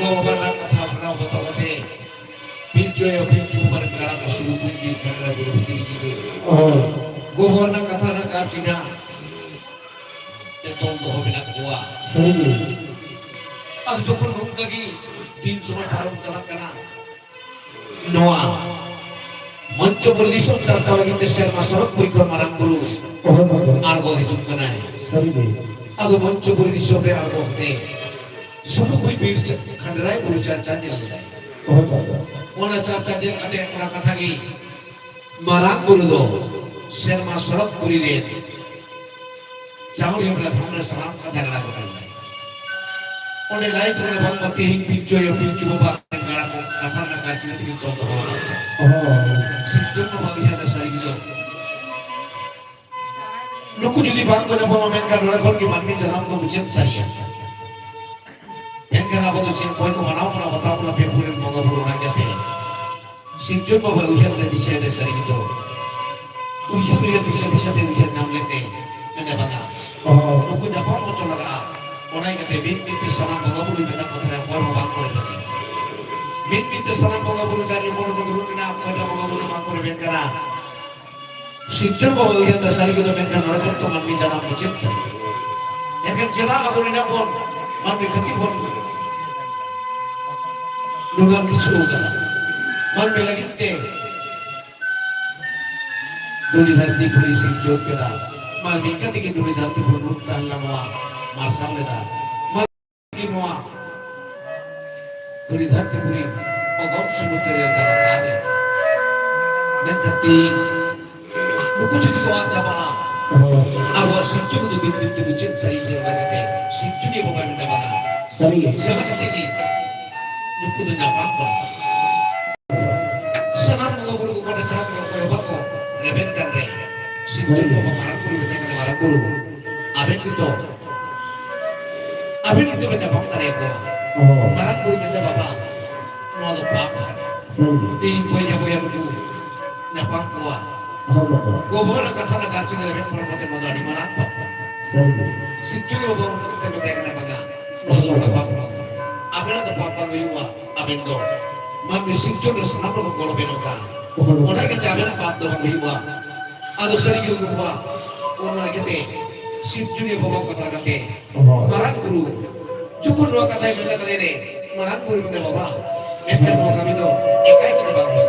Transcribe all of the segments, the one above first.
Gobana Katapana Botote, Piljoy of Pilchumar Karaka Shubi, Kanada, Governor Katana Katina, the Tonto Hobinakua, Azokun Mukagi, Tin Suma Param Chalakana, Noah, Mancho Polishon Sartavaki, the Sherma Sorok, Puriko Maranguru, Argo Hizukanai, Ado Mancho Polishon de Argote, Sumukui Beach, Kandarai Pulucha Channel. Ona Chacha de Kate Rakatagi, Maranguru, Sherma Sorok Puri, Chauri of the Thunder Salam Katana. On a light on a Bambati, Picture of Pilchuba and Garako, Katana Katina to the Sinjuma the Sarito. Look at the bank of the Boman Kanaka, Mami Janam to Muchet Saria. Yankanabo to Chen Point of Manapuna, Batapuna, Pepur and Mogaburu Nagate. Sinjuma will hear the Disha de Sarito. We hear the Disha de Namlete and the Bana. Look at the Pomotola. Onai kata bit salam bangaburu beta patra kono bangkore bit salam bangaburu cari kono bangaburu kena pada bangaburu bangkore benkara sijur bawa uya dasari kita benkan mereka tu mami jangan muncul sari yang kan jelah aburu ina pun mami khati pun lugan kisru kata mami lagi te duli dharti puri sijur kita mami khati ke duli dharti pun nukta lama Marsal leda, magi noa, duri dhati puri, agam sumudra jaga kare. Nanti, nuku jadi kuat jamaah. Awas sincu tu bintik tu bicin sari dia orang kata, sincu ni bukan benda mana. Sari. Siapa kata ni? Nuku tu nyapa pun. Sangat mengabur kepada cara kerja bako, reben kan re. Sincu bukan marah puri, betul kan marah puru. Aben kita. Abin itu benda bangkar ya ko, marang puri benda bapa, nol papa, di boya buku, nyapang kuah, gobor kata nak kacing dalam perempuan muda di mana papa, sicuri gobor kita benda kena baga, nol papa, abin itu papa guyuwa, abin do, mami sicuri senang bergolo benoka, orang kita abin apa do guyuwa, ado seri guyuwa, orang kita sicuri bawa kata kata. Marang guru, cukup dua kata yang benda kata ini, marang guru benda bapa, ente dua kami tu, ekai kita bangkit.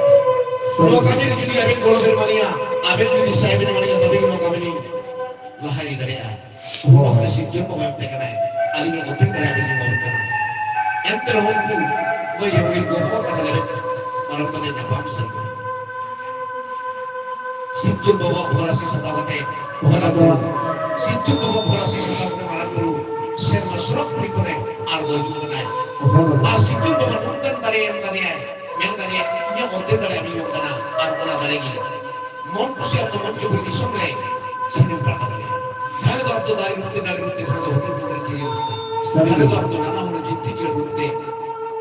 Dua kami ni jadi abin kalau bermania, abin jadi saya bin mania tapi dua kami ni lahir dari ada. Guru kita sijil pemain mereka ni, alihnya penting dari abin yang mereka ni. Ente orang guru, boleh boleh guru kata lagi, marang kata yang paham sekali. Sijil bawa berasi setawate, marang guru. Sijil bawa berasi setawate marang guru. Serma surah berikutnya argo juga naik. Asyikun memandungkan dari yang montir dari yang mana argo dari ini. Mon siap tu mencoba di sungai sini berapa kali. Kalau tu abdu dari rutin kalau tu hotel dari kiri rutin. Kalau tu abdu nama hulu jinti kiri rutin.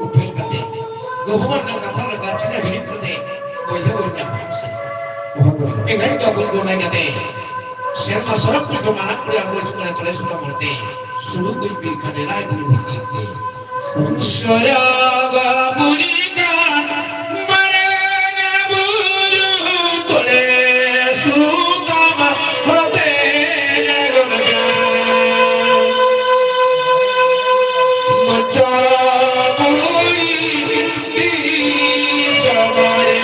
Upil kate. Gopur nak kata nak kacina hidup kate. Boleh apa sih? Enggak tu abdu naik kate. Serma surah berikut mana argo juga naik terus sudah murti. Suruh kuih kadalai bulu hati. Suraga burikan marana bulu tole sutama rote negomnya. Macaburi di samare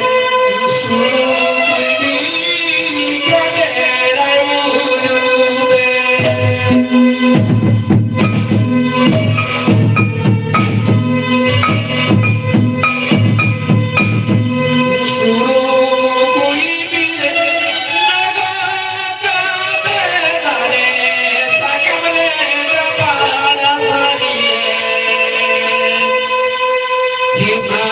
suruh kuih kadalai bulu te. Himma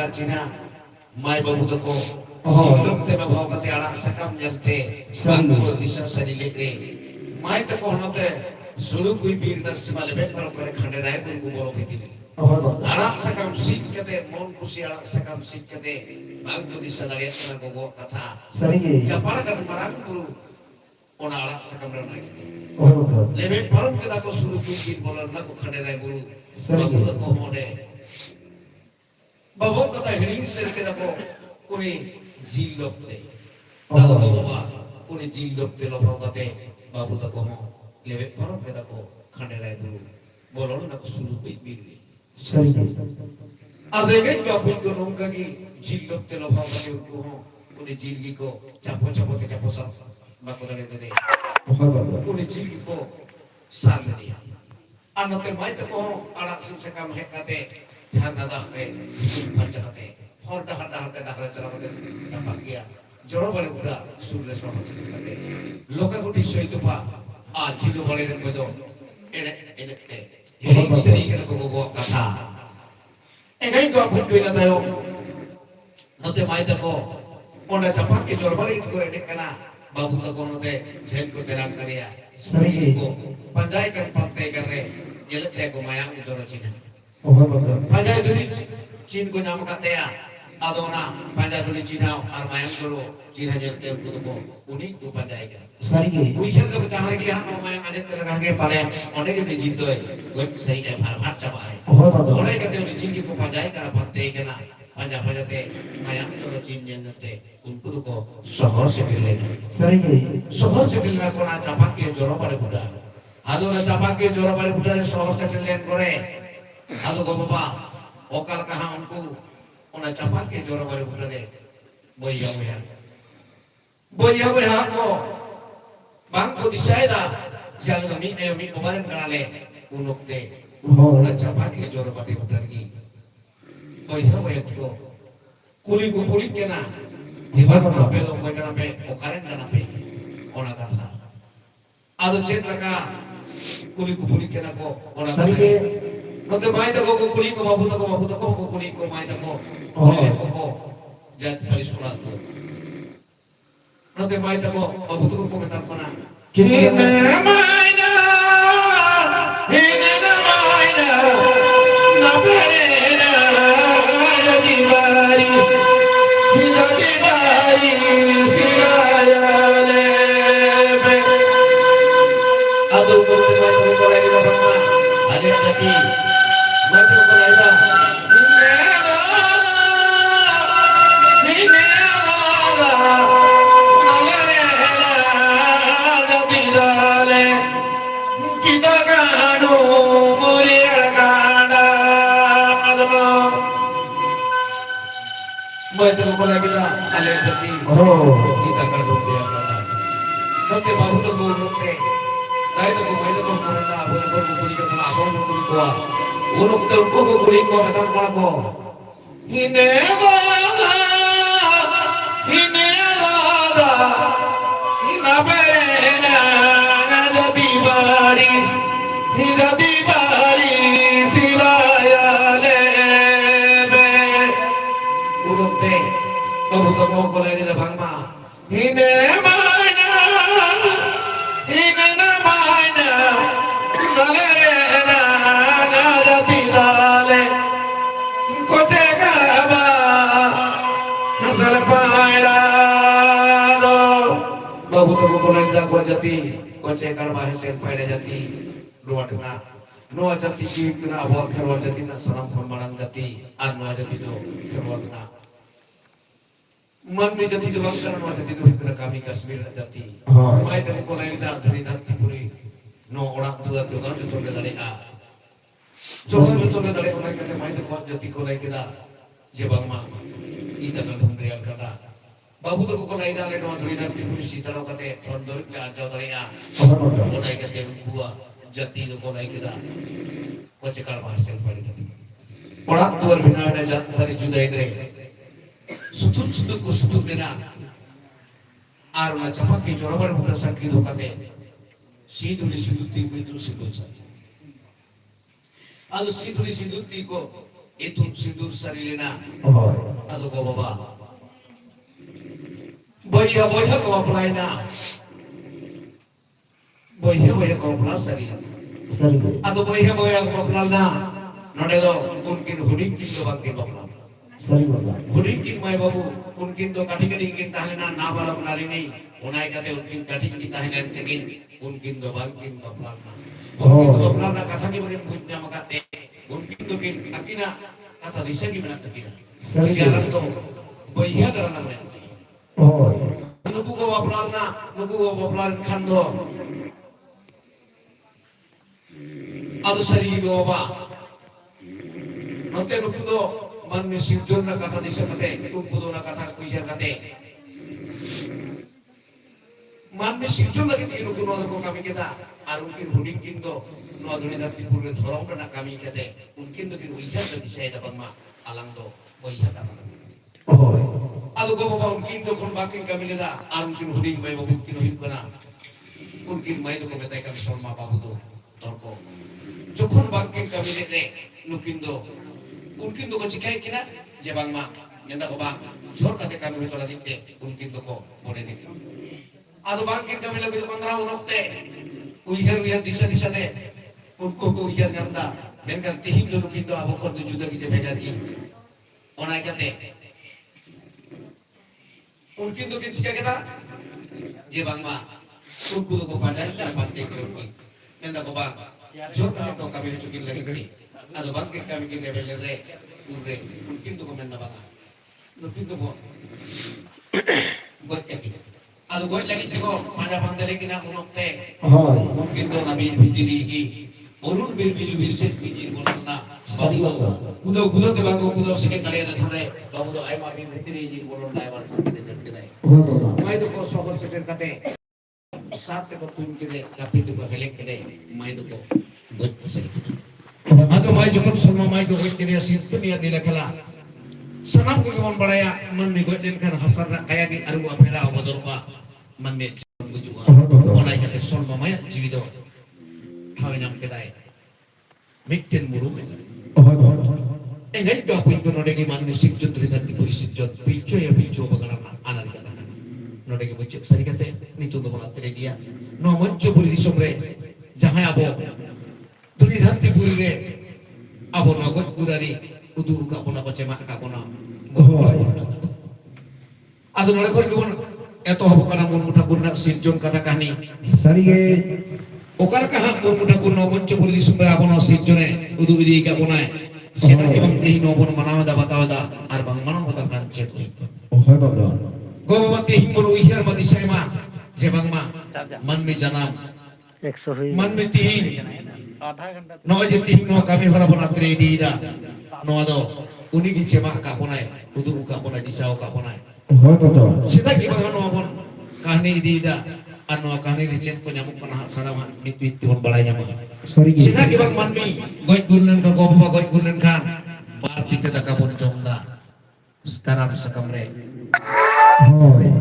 चिन्हा my बाबू तको सिलोकते में भौकते आड़ा सकम जलते बांको दिशा सरी लेके my तको हनते सुलु कोई बीर न सिमाले बे परम करे खंडे राय बुरु बोलो खेती आड़ा सकम सीख कते मन खुशी आड़ा सकम सीख कते बांको दिशा दाड़े तरह को कथा सरी जपाड़ा कर मरांग बुरु ओना आड़ा सकम रे नागी लेबे परम कदा को सुलु कोई बीर बोलो न को खंडे राय बुरु बाबू तको होने बाबू कथा हिडिंग सेल कदा को उनी जिल लोकते दादा बाबा उनी जिल लोकते लोभो कते बाबू तको हो लेवे परम कदा को खंडे राय बुरु बोलो न को सुलु कोई बीर सही आदेगे को अपन को नोंगा की जिल लोकते लोभो कते उनको हो उनी जिल को चापो चापो ते चापो सब बाको दले दे उनी जिल को साल दिया अनते माय तको आड़ा से काम है कते ध्यान नदा पे पंचा कते हर डहर चला कते चापा किया जोरो बड़े उठा सूर्य सोहर से कते लोका गुटी सोइतुपा आ जिलो बड़े रे को दो एने एने हेडिंग सरी के को गो कथा एगै को अपन कोइना दायो नते माय तको ओंडा चापा के जोरो बड़े को एने कना बाबू तको नते झेल को तेराम करिया सरी को पंजाई कर पत्ते कर रे जेलते को मायांग जोरो चिना पंजाई दुरी चीन को नाम कहते हैं आदोना पंजाई दुरी चीना और मायांग जोरो चीना जेलते उनको तो उन्हीं को पंजाएगा सही है वही खेल का बचाने के हम मायांग आज तक लगाएंगे पाले ओने के भी जीत दो वो सही है भार चबा है ओने कहते हैं चीन को पंजाई कर पत्ते के ना पंजा पंजाते मायांग जोरो चीन जेलते उनको तो शहर से टिले सही है शहर से टिलना को ना चापा के जोरो बड़े बुढ़ा आदोना चापा के जोरो बड़े बुढ़ा ने शहर से टिले करे आदो गो बाबा ओकल कहा उनको ओना चपा के जोर बारे उठले बोया को बांग को दिसायदा जाल गमी एमी ओबारे कराले उनोक्ते ओना चपा के जोर बारे उठलगी बोया को कुली को पुली के ना जीवन में पे तो कोई करा पे ओकारे ना पे ओना कथा आदो चेत लगा कुली को पुली के ना को ओना कथा नते माय तको को कुली को बाबू तको को कुली को माय तको कुली को जात परिसुरा तो नते माय तको बाबू तको को मेता कोना हिने मायना ना पेरे ना दीवारी सिरायाले पे अदो को माय तको को लगी ना बम्मा अरे जकी मत को लाइदा हिने नलरे बिलाले किदा गाडो मोरे गाडा मदमा मत को लाइदा अले जकी किदा गाडो दिया गाडा नते बाबू तो गो नते दाई तो मैं तो कोना आबो को कुली के ना आबो कुली को उनको तो को कुली को बता कोना को हिने दादा हिना बेरे ना जदी बारिश सिलायाले बे उनोक्ते बाबू तो को ले दे भांगमा हिने मायना नलरे ना बिलाले कोते गलबा हसल पायला दो बाबू तो को लंगा को जती कोचे गलबा हसल पायला जती रोटना नो जती की ना वो खरवा जती ना सलाम फोन मारन जती आन नो जती तो खरवा मन में जती जो वंकर नो जती तो इतना कामी कश्मीर जती मैं तो को लंगा धरी धरती पूरी नो ओड़ा दुआ जो गांव जो तोड़े दले आ जो गांव जो तोड़े दले उन्हें कहते मैं तो कौन जति को लाइक दा जे बंगमा इतना का ढूंढ रहा करना बाबू तो को लाइक डाले नो धरी धरती पूरी सीतारो कहते थोड़ा दूर पे आ जाओ दले आ उन्हें कहते बुआ जति तो को लाइक दा कुछ काल बाहर चल पड़ी थी ओड़ा दुआर बिना ने जात पर जुदाई दे सुतुन को सुतुन लेना आर ना चपा की जोरबर उठा संकी धोकाते सीधुली सिंधुती को इतु सिंधु सा आदो सीधुली सिंधुती को itong sindur sarili na. Ano ko baba? Boya ko apply na. Boya ko apply sarili. Ano boya ko apply na. Nade do kunkin huding kinto bangkin apply. Huding kin mai babu kunkin do kati kin tahlena na balak nari nei. Unai kate unkin kati kin tahlena tekin kunkin do bangkin apply na. Kunkin do apply na kata ki bagian bujnya makate. Kunkin do kin akina kata disa gimana takina. Sialan do boya karena nanti. Nuku ko waplan khando adu sari go baba note nuku do man mi sinjon na kata disa kate nuku do na kata kuijar kate man mi sinjon lagi nuku no ko kami kita arun kin huding kin do no aduni dapti purre dhorong na kami kate unkin do kin uijar disa eda bangma alang do boiha kana Alu ko baba unkin do kon bakin kami leda arungkin huding mai babu kin him kana unkin mai do ko betai kami sorma babu do torko jokhon bakin kami lede nukin do unkin do ko cikai kina je bangma nyanda ko bang jor kate kami hoto lagi ke unkin do ko bole ne adu bakin kami lagi do kontra unokte uiher disa de unko ko uiher nyamda benkan tihim do nukin do abokor do juda ki je bejar ki onai kate Mungkin tuh kita je bangma tuku tuh pandai dan pantai kerumpi nenda ko bang jor kami kau kami cukin lagi kini ada bangkit kami kita belere urre mungkin tuh komenda bang mungkin tuh buat kaki ada buat lagi teko pada pandai kina unok teh mungkin tuh nabi bintiri ki urun bir set bintiri bolona kudo te bangko kudo sike kali ada thare kamu tuh ayam abi bintiri ji bolona ayam sike Mai itu ko sohor sefer kate saat ko tun kide tapi itu ko helek kide mai itu ko buat pasal ado mai jokon sama mai ko kide asin dunia dilakala sanam ko mon baraya man mi godden kan hasarna kaya gi aru apera obodorba man me bujuwa onai kate solma maya jiwido kawinam kedai mikten muru megan engai do apun ko nodegi man mi sikjut ridati purisijut pilcho ya pilcho bagalan anak kata node ke bucuk sari kate nitu do mona tere dia no moncho puri disomre jahay abo duli dhanti puri re abo nagot gurari udur ka pona pacema ka pona adu node kon gimon eto habo kana mun muta kunna sinjon kata kahni sari ge okar kaha mun muta kunno moncho puri disomre abo no sinjone udur di ka pona seta ibang tehi no bon manawa da batawada ar bang manawa da kan chet oi Gobawati himburu ihar mati sema jebang ma man mi janam man mi tihin no je tihin no kami hara bona tre dida no ado uni ki cema ka ponai udu ka ponai disau ka ponai sita ki bang no bon kahni dida anu kahni ricet penyamuk pana sarawan mit bon balai nyama sita ki bang man mi goi gunen ka gobawa goi gunen kan parti kita ka bon jomda sekarang sekamre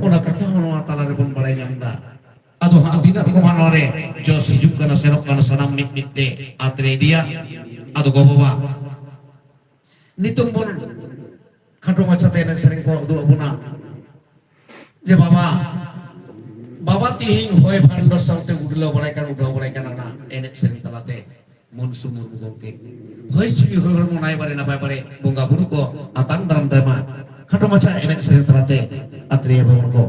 Una kata ono atala rebon balai nyamda. Aduh adina ko manore jo sijuk kana serok kana sanam mik de atre dia aduh go baba. Nitung pun kado maca tena sering ko du abuna. Je baba tihing hoy phando saute udlo balai kan ana enek sering talate mun sumur gongke. Hoy cibi hoy monai bare na bare bunga buru ko atang dalam tema. Kado maca enek sering talate atria bangun ko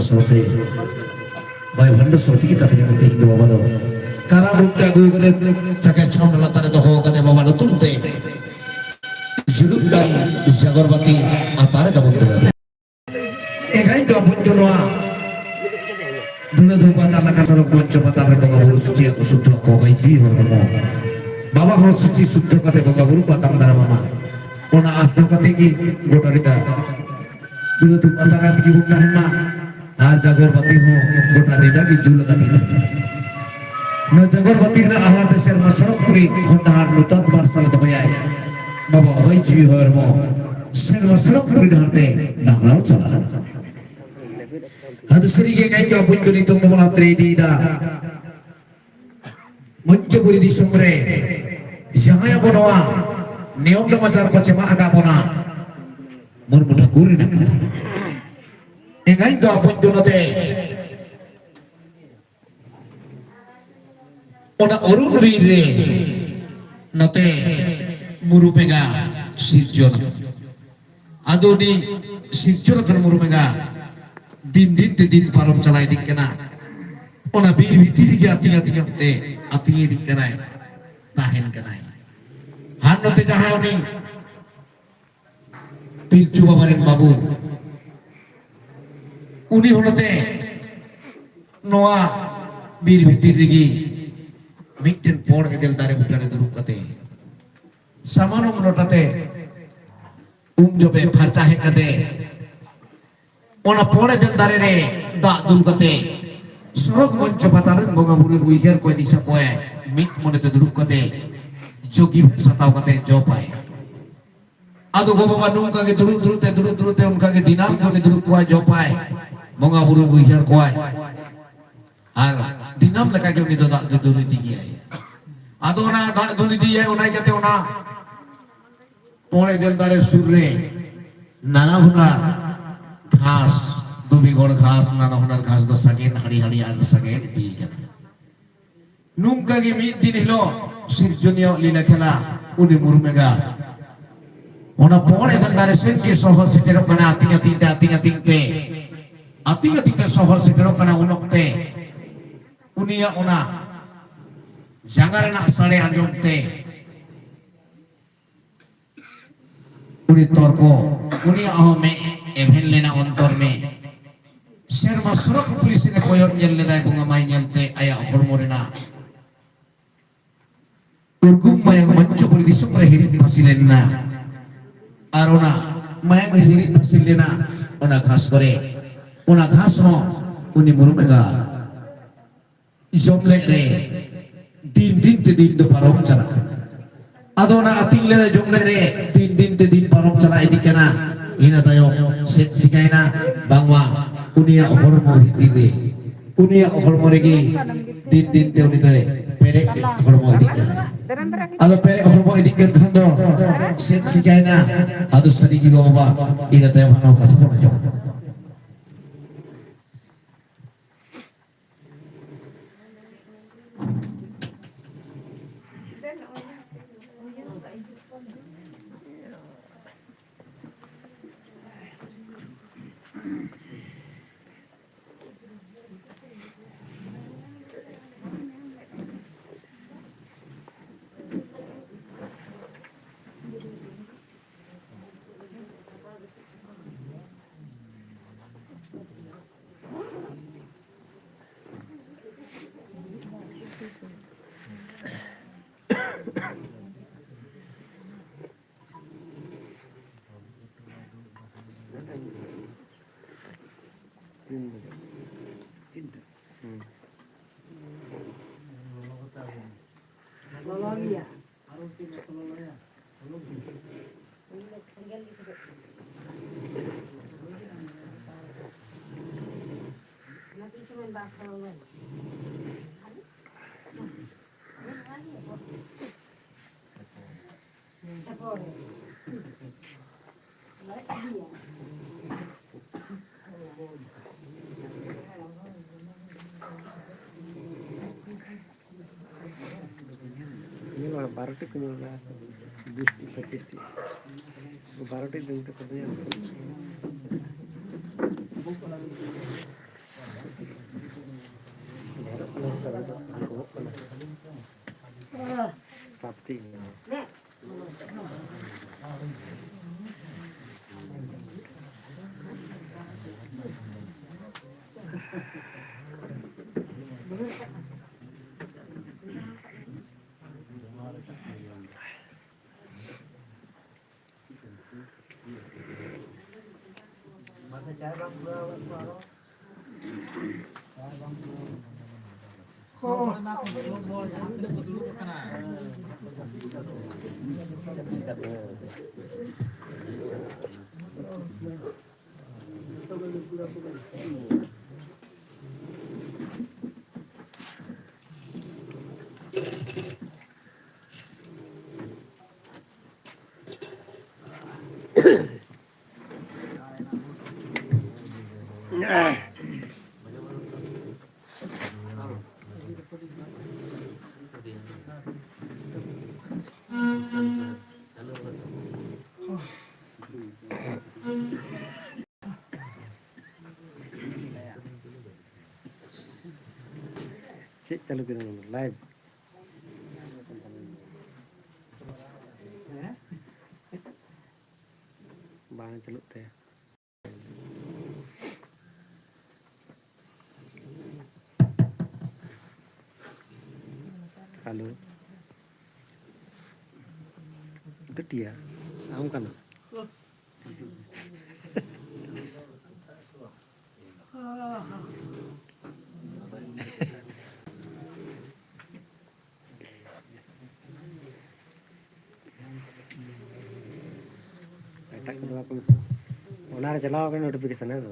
Sote, by Vanda Soti, the Mavado. Karabutta Google, Chaka Chambalata, the Hoga, the Mavado Tunte, Zulukan, Zagorvati, Atara Bunda. A kind of Punjanoa, Dunadupata, Lakata, Chapata, Bogavuru, Sutia, Sutoko, I see her. Baba Hosuchi Sutoka, the Bogavuru, Patamama. Ona Astokatiki, Gotarita. Dunadupata, Kibutahama. আর জাগরবতী হো গোটা দিদা কি joule গাতি না জাগরবতী না আহলা দেশের মশরফপুরি ঘন্টার মুতত বারসালে দয়ায় বাবা হই জি হর মো সের মশরফপুরি ঢাতে দামরাও চলা হাদসরি কে গাই কা বুঝনি তো তোমরা ত্রে দিদা মঞ্চপুরি দিসমরে জাহায়া বনওয়া নিয়ম নমাচার পছে মাগা বনা মন মুঠা গুরি না Enggak itu apa itu nanti, orang orang bire nanti murupega sirjon, ado di sirjon kan murupega din te din parom calai dikena, orang bire bitiri ke ati dikena, tahan kenai, han nanti jahai oni pilcu babarin babu. Uni honate noa bir bhitir digi mitten pod edel dare butare duruk kate samanum lotate jobe pharcha he kate ona pod edel dare re da dum kate sorok monco pataran bonga buru uigar koe disa koe mit monete duduk kate jogi satau kate jopai ado go baba nung kage duduk te unka ke dinam kone duduk koe jopai bonga buru uigar koe ar dinam leka ke uni dodak duduk tinggi ai ado na dak duduk tinggi ai unai kate una pore del dare surre nana hunar घास दुबी गोड़ घास नाना हुनर घास दो सगे हड़ी हड़ी are सगे दी कने नुंका गे मिद दिन हिलो सिरजनियो लीला खेला उनी मुरुमेगा ओना पोड़े दल दारे सेन की शहर सिटेरो कना आतिंग ते शहर सिटेरो कना उनोक्ते उनिया ओना जांगारेना साड़े आंजोमते उनी तर्को उनी आहो में एभेन लेना अंतर में serma surak polisi ne koyok nyel ledai bunga mai nyelte aya hormorena urgum mayang mancu puri disupra hirit pasilenna arona mayang hirit pasilena ona ghas kore ona ghas no uni murumega jomle de din te din do parom chala adona ating le jomle re din te din parom chala idikena ina tayo set sikaina bangwa unia hormo hitide unia hormo regi din te uni dai pere hormo hitide alo pere hormo hitide thando set sikaina adu sadi ki baba ina tayo hano katha pona jo Ini lah baru tuh kenyal gusti pacisti, baru tuh dengan kenyal. Sabti. Cek चालू करेंगे live बाहर चलते हैं hello itu dia aku kan ᱚᱱᱟᱨᱮ ᱪᱟᱞᱟᱣ ᱟᱠᱟᱱᱟ notification ᱦᱮᱸ ᱥᱮ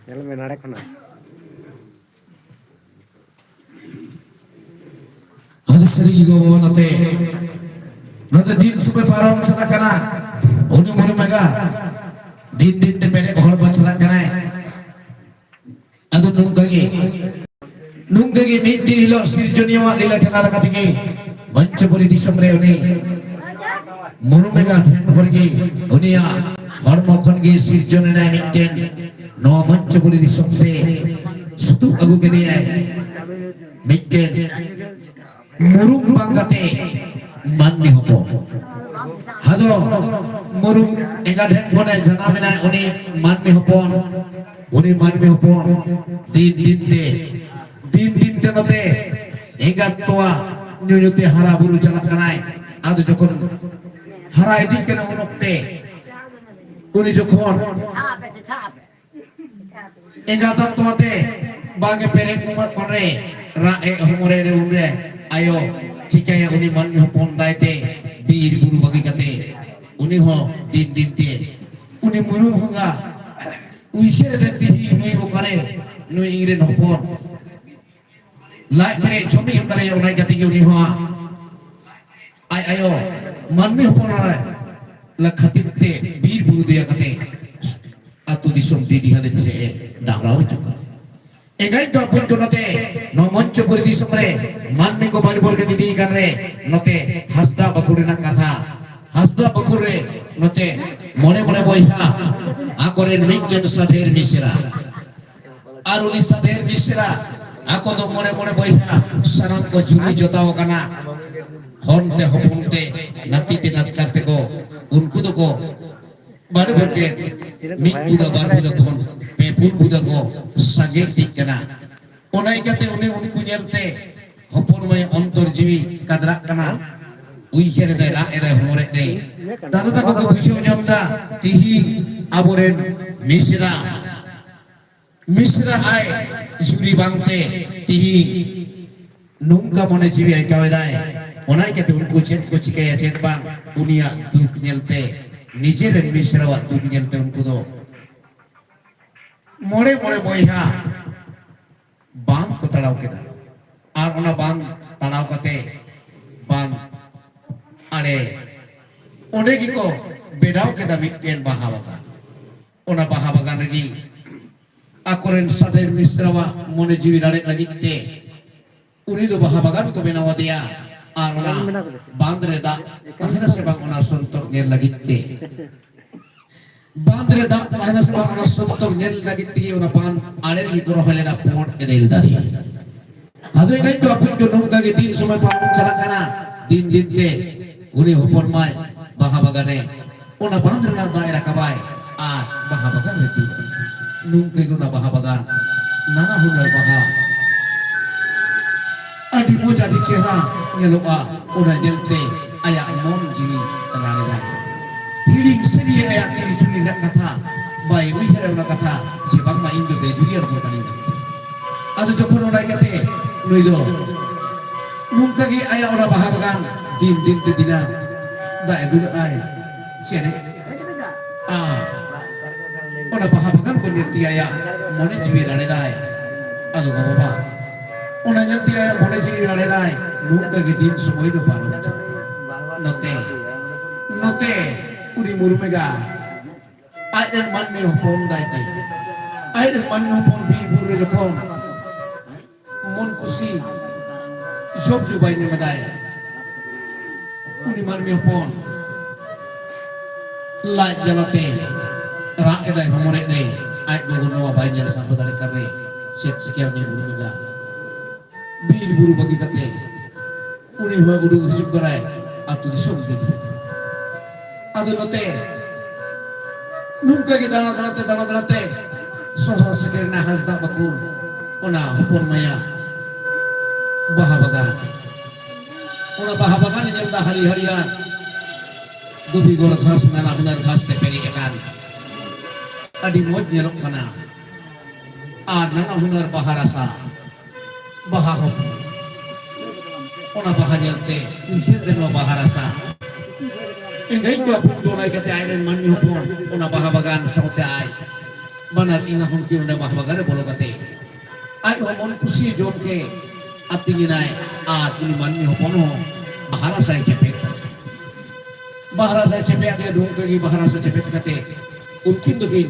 ᱧᱮᱞ ᱢᱮ ᱱᱟᱲᱮ ᱠᱷᱚᱱᱟᱜ Ada sering go nate din sampai param sana kana uni mone mega din te pere hol bachala kana adu nungkage mid din hilo sirjoniya lila kana katike manchapuri disamre uni monu mega then korge unia hormo khonge sirjone na mitten no manchapuri disamte sutu agu kede ay mitten murum bangate manni hopo hado murum engadhen bone jana mena uni manni hopon din te note engat toa nyunyute hara buru jalak kanai adu jokon hara idik kana unokte uni jokon engatan toate bage pere kumat kore ra e homore re unre ayo cikaya uni manni hopon daite bir buru bagi kate uni ho din te uni murum honga uishe deti nui okare nui ingre hopon lai pere chomi himdare unai kate ki uni ho ayo manni hopon ara la khatitte bir buru dia kate atu disom di hade se dahrao chukar engai to pun ko note no moncho puri disomre manni ko bali bol ke didi kan re note hasda bakure na katha hasda bakure note mone boiha akore mitten sadher misera aruni sadher misera ako do mone boiha sanam ko juri jotao kana honte hopunte natite natkarte ko unku do ko bari borke mi buda bar buda kon pepun buda ko sage dikana onai kate une unku nyelte hopon mai ontor jiwi kadrak kana uikhere dai ra edai homore dei dada ta ko buchho jamda tihi aboren misra ai juri bangte tihi nungka mone jiwi ai kawedai onai kate unku chet ko chikaya chet bang unia duk nyelte nijeren misrawa duk nyelte unku do mone boiha bang ko tadaw keda ar ona bang tadaw kate bang are onde ki ko bedaw keda mitten baha bagan ona baha bagan regi akoren sader misrawa mone jiwi rare lagitte uni do baha bagan ko benawa dia ar ona bandre da tahina se bang ona sontor ngel lagitte bandre da tahina se bang ona sontor ngel lagitte ona ban are ki goro hole da port edel dari hadu ngai to apun jo nungka ge din somay param chalakana din te uni hopon mai baha bagane ona bandre na daerah kabai a baha bagan itu nungke guna baha bagan nana hunar baha adi moja di chehra nyeloa ona jelte aya mon jiwi tanane da hiling seri aya diri juli nak kata bai wihara ona kata sebang ma indo be juli ar motani adu jokon ona kate nuido nungka ge aya ona baha bagan din te dina da edu ai sere ona baha bagan ko nirti aya mone jiwi rane dai adu baba ona nirti aya mone jiwi rane dai nungka ge din somoy do paro note uri murumega airen manni hopon dai tai airen manni hopon bi burre jokon mon kusi job jubai ne madai uni manni hopon la jalate ra edai homore nei ai gogono bai nyal sa hodare kare set sekian ni murumega bir buru bagi kate uni hoa gudu hijuk karai atu disom dedi adu note nungka ge dana te soho sekerna hasda bakun ona hopon maya baha bagan ni jelda hari-harian dubi gol khas nana hunar khas te peri ekan adi moj nyelok kana Ar nang hunar baha rasa baha hobi ona baha jelte usir deno baha rasa engai ko apun nai kate airen mani hopon ona baha bagan saute ai banar inga hon ki ona baha bagare bolo kate ai homon kusi jom ke atinginai ar ini mani hopono baha rasa cepet baha rasa cepet dia dong ke baha rasa cepet kate unkin dokin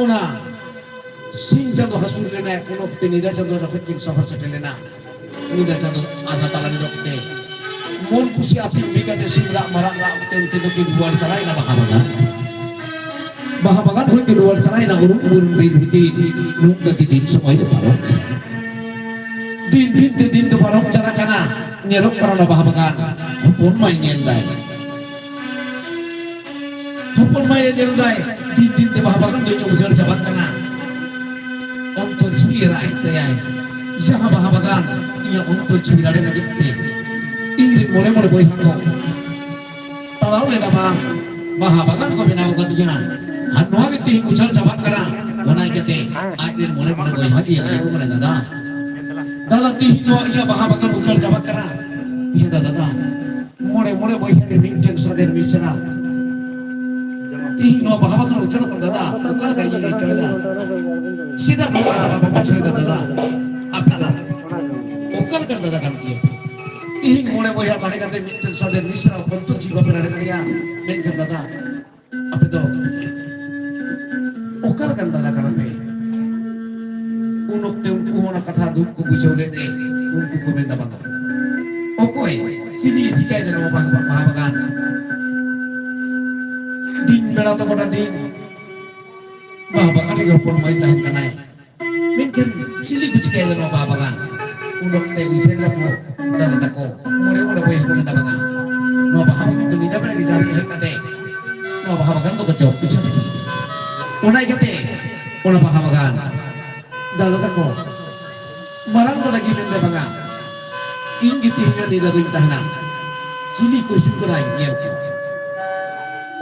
ona Sing jado hasul lena kuno kete nida jado rafikin sahar setelena nida jado ada talan dokte mon kusi api bika de singra marak rak kete kete ke duar calai na baha bagan hoi ke duar calai na urun urun bir biti nuk ke din semua itu parok din de parok cala kana nyerok karena baha bagan pun main ngendai hupun main ngendai din de baha bagan do ujar jabat kana untuk curi rakyat ayah, siapa bahabagan yang untuk curi rakyat kita, ingin mulai boy hakok, tahu le dabang bahabagan kau bina ukatnya, anu lagi tih ucar cabat kera, mana kita, akhir mulai boy hati yang aku mana dada tih doanya bahabagan ucar cabat kera, iya dada, mulai boy hari minten sadar misra, tih no bahabagan ucar kau dada, ukal kayak gitu dada. Sida bukan apa percaya dada, apa kan? Bukan kan dada kan dia. Ih mulai boya balik kata minta sadar misra bentuk jiwa berada kaya main kan dada. Apa itu? Bukan kan dada kan apa? Unuk teungku nak kata duk kubu jauh lagi, unku komenda bangga. Okoi, sini jika ada nama bahabagan. Din berata pada din. Bahabagan juga pun main tahan kanai. Mungkin cili kucing ada no bahabagan. Undok teh ujian laku dada tako. Mulai boleh aku minta bahabagan. No bahabagan tu tidak boleh dicari kate. No bahabagan tu kejauh kucing. Unai kate. Una bahabagan. Dada tako. Marang dada gini minta bahabagan. Inggit hingga di dada intahna. Cili kucing kerai yang.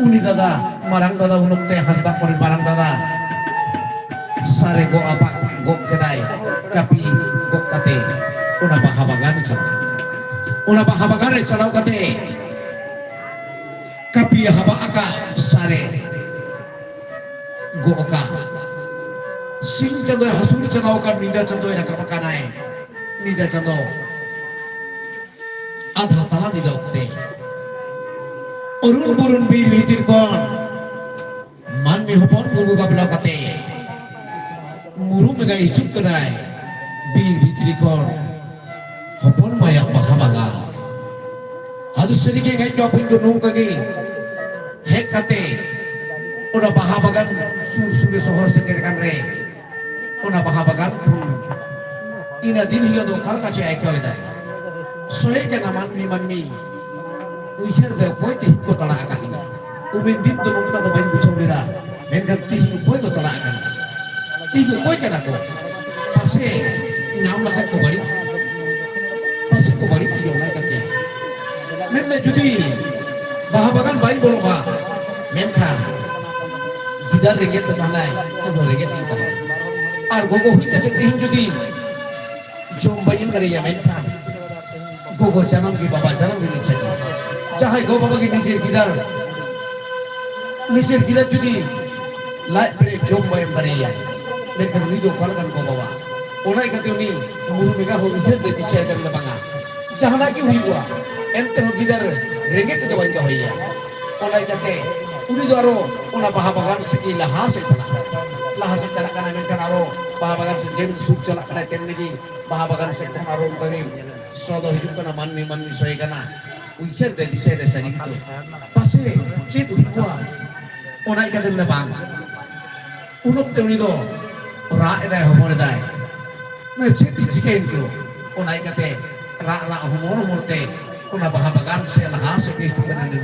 Uni dada marang dada unok teh hasdak pori marang dada. Sare go apa go kedai kapi go kate una bahabagan calau kate kapi haba aka sare go oka sing cando hasul calau kan nida cando era kapakanai nida cando adha tala nida ukte urun burun bir hitir kon man mi hopon bugu kabla kate muru mega isuk kenai bir bitri kon hopon mayak bahabaga hadus sedikit gai jopin gunung kaki hek kate udah bahabagan sur sohor sekerkan re udah bahabagan kun ina din hilo do kal kace ai kau dai soe kana man mi uihir de koi tih ko tala akadina umin dit do nungka do bain bucong dira men kan tih koi ko tala akadina tiga koi kan aku pasti nyam lakat ko balik pasti ko balik tiga naik kate men judi bahabagan bain bolonga men kan gidar reget tanai ko reget kita ar gogo hite tin judi jombayin kare ya men kan gogo janam ki baba janam ki niche चाहे गो बाबा की नीचे गिरा जुदी light पर जोम bye बरेया लेकिन नी दो कल kan गो बाबा ओनाय कते उनी मुरु मेगा हो इधर दे दिशा दम बांगा जहाना की हुई हुआ एंते हो गिदर रेंगे तो बाइन तो होइया ओनाय कते उनी दो आरो ओना बाहा बागान से की लहा से चला kana men kan aro baha bagan se jen suk chala kana temne ki baha bagan se kan aro kali sodo hijup kana manmi soe kana uiher de dise de sani gitu pase cit uwa onai ka dem na bang unok te unido ra eda homore dai na cit jikain ko onai ka te ra homoro morte una baha bagan se laha se ke tu kana ne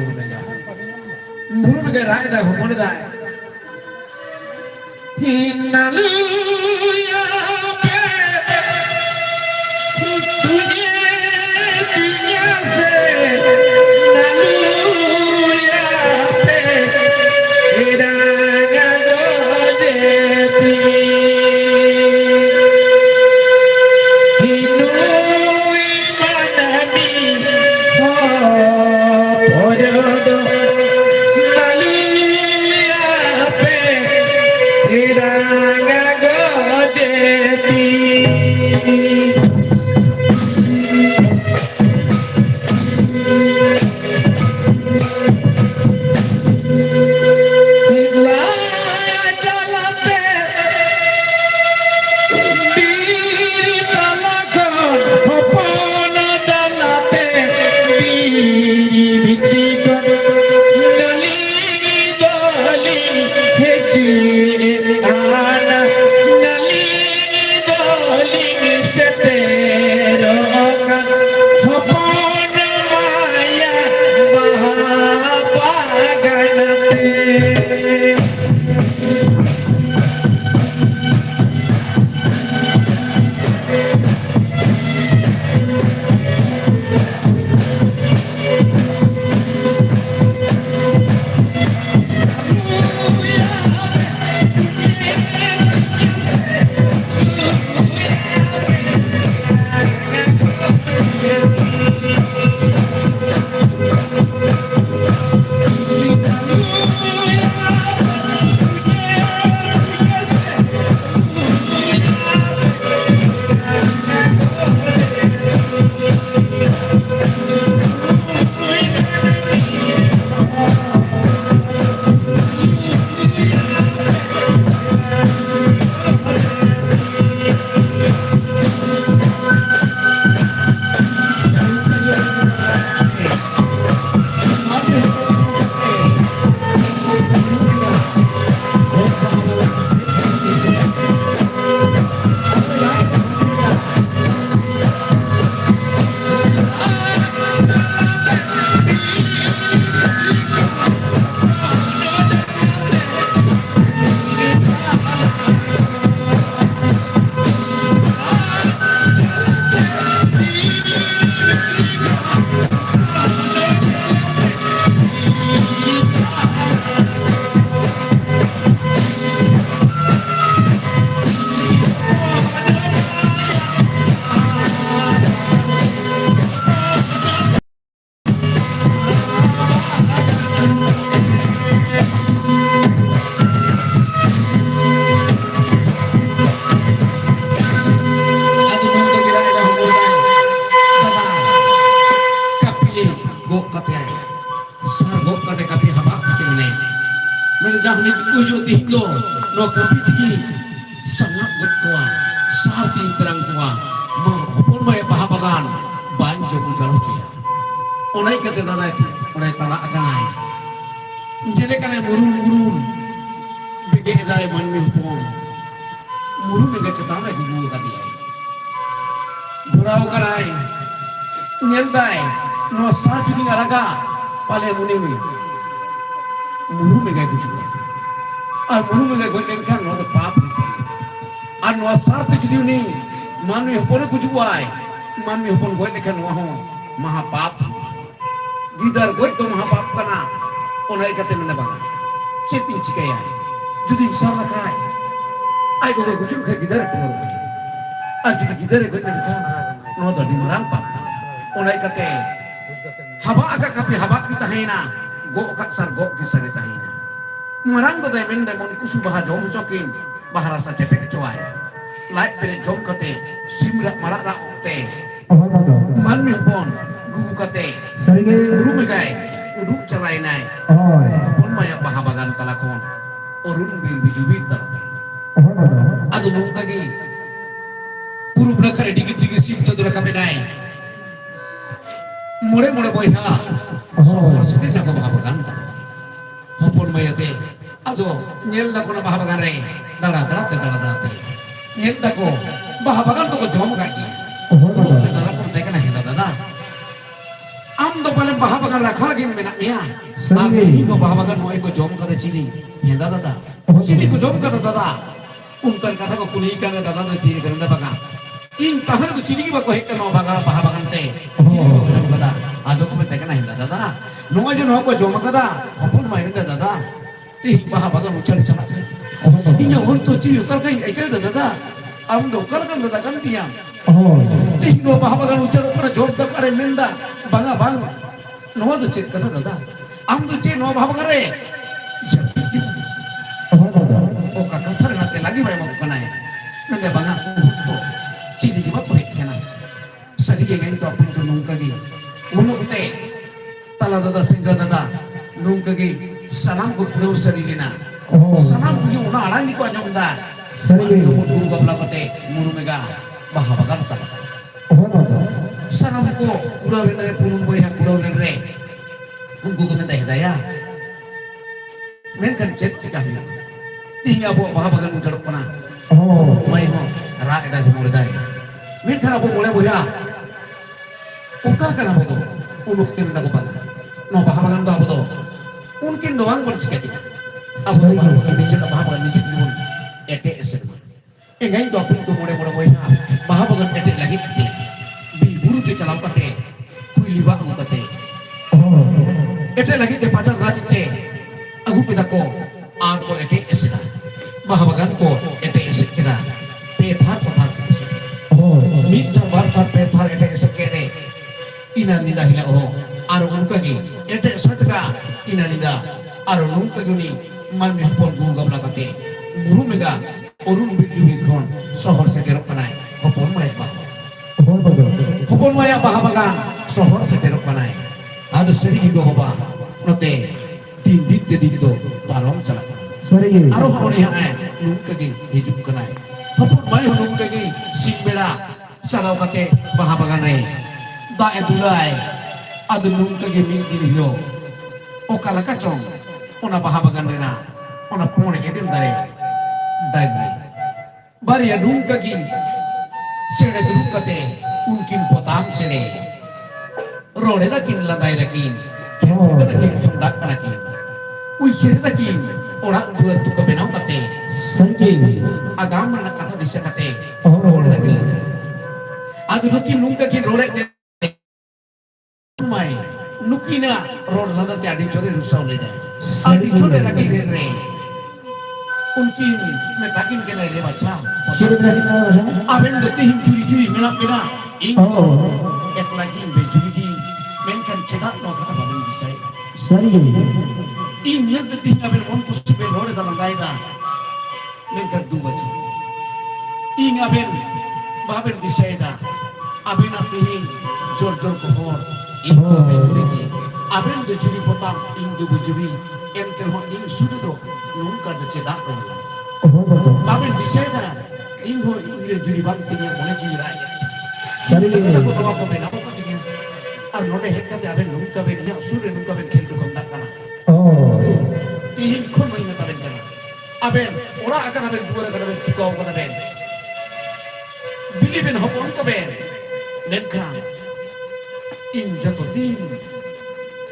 muru mega ra eda homore dai Hallelujah dunia se hidangnya dojeti Menjah ni tujuh tindo no kapitigi sangat gua saati terang gua maupun mai bahabagan banjo kujalo cuya onai kate dada itu onai tanah aganai jele kane murun bege edai manmi hupon murun mega cetana gugu kati ai gurau kanai nyendai no sa judi ngaraga pale munimi muru mega guju ar muru mega goten kan no pap ar no sart judi ni manmi hopon guju ai manmi hopon goten kan no maha pap gidar goit to maha pap kana onai kate mena banga chepin chikaya judi inshallah kai ai go guju kai gidar to ar judi gidar goten kan no do dimarang pap onai kate haba aga kapi haba kita haina go kak sar go kisari tahina marang do men demon kusu baha jom chokin bahara sa cepek coai lai pere jom kate simra mara ra te man mi pon gugu kate Sarige guru me gai uduk chalai nai oi pon maya baha bagan talakon orun bir bijubit dalate adu nung kagi purub na kare digit digit sim chadura kape nai mure boiha sohor sete na baha bagan ta hopon mayate ado nyel da kona baha bagan re dada te nyel da ko baha bagan to ko jom ga ki te dada ko te kana heda dada am do pale baha bagan rakha lagi mena mia ami ko baha bagan moi ko jom kare chini heda dada chini ko jom kare dada unkan katha ko kuni kana dada do chini kare da baga in tahar ko chini ki ba ko hekka no baga baha bagan te chini ko jom kada ado ko te kana heda dada no jo no ko jom kada hopon mai nda dada ti baha bagan ucap cama inya honto chini kal kai ai kai dada am do kal kan dada kan tiam ti no baha bagan ucap para job da kare menda banga no do chet kada dada am do che no baha bagan re o ka kathar nate lagi bai mau kana ya nanda banga to chini ki ba ko hekana sari ge ngai to apin to nungka gi unuk te tala dada sindra dada nungka gi sanam ko pulau sarilina sanam ko una arangi ko anyam da sarige ko gabla kote muru mega baha bagan ta sanam ko kuda lenre punum boy ha kuda lenre ungu ko menda hidaya men kan chet chika hiya tinga bo baha bagan ujarok pana mai ho ra eda ko mure dai men kan abo mole boya ukal kan abo do unuk te menda ko pana no baha bagan do abo do mungkin doang pun sikit aku tu bahagian bahagian ni jadi pun ete eset engai tu apin tu mula boy ha bahagian ete lagi te bi buru te calau kate kui liba aku kate ete lagi te pacar lagi te aku pita ko ar ko ete eset bahagian ko ete eset kita pethar ko thar eset mithar bar thar pethar ete eset kere ina nida hila oh aru unka gi ete eset ka ina nida aru nungka guni man mi hopon gu gabla kate muru mega orun bidu bikon sohor seterok panai hopon maya baha bagan sohor seterok panai adu seri gi go baba note tindik te dikdo barong chala sarige aru honi ha nungka gi hijup kanai hopon maya nungka gi sing bela chalau kate baha bagan re da edulai adu nungka gi min din hilo okala kacong ona baha bagan rena ona pone ke din dare dai bari adung kagi cede duruk kate unkin potam cede rode da kin ladai da kin kada kin thandak kana kin ui khere da kin ora duar tu ka benau kate sarige agam na kata disa kate rode da kin ladai adu kin nung kin rode mai nukina rod lada te adi chore rusau le dai adi chore ragi re unkin me takin ke lai re bacha kiri lagi na aben dote him curi mena ing ek lagi be curi ki men kan cedak no kata baben bisai sarige ing yel te ting aben mon ko sube rode da landai da men kan du bacha ing aben baben bisai da aben ati jor ko hor ing be curi ki aben do curi potang ing do bujuri ente ho ing sudah do nungka do cedak do Oh, betul. babin diseda ing ho ingre juri bang tingnya mone jiri raya Sorry, kita King. ko bawa ko bena ko tingnya ar node hekka te aben nungka ben ya sudah nungka ben khel do kam dak kana Oh, ing khon mai mata ben kana aben ora akan aben duara kana ben tukau kana ben bili ben hopon ko ben nenkan ing jato din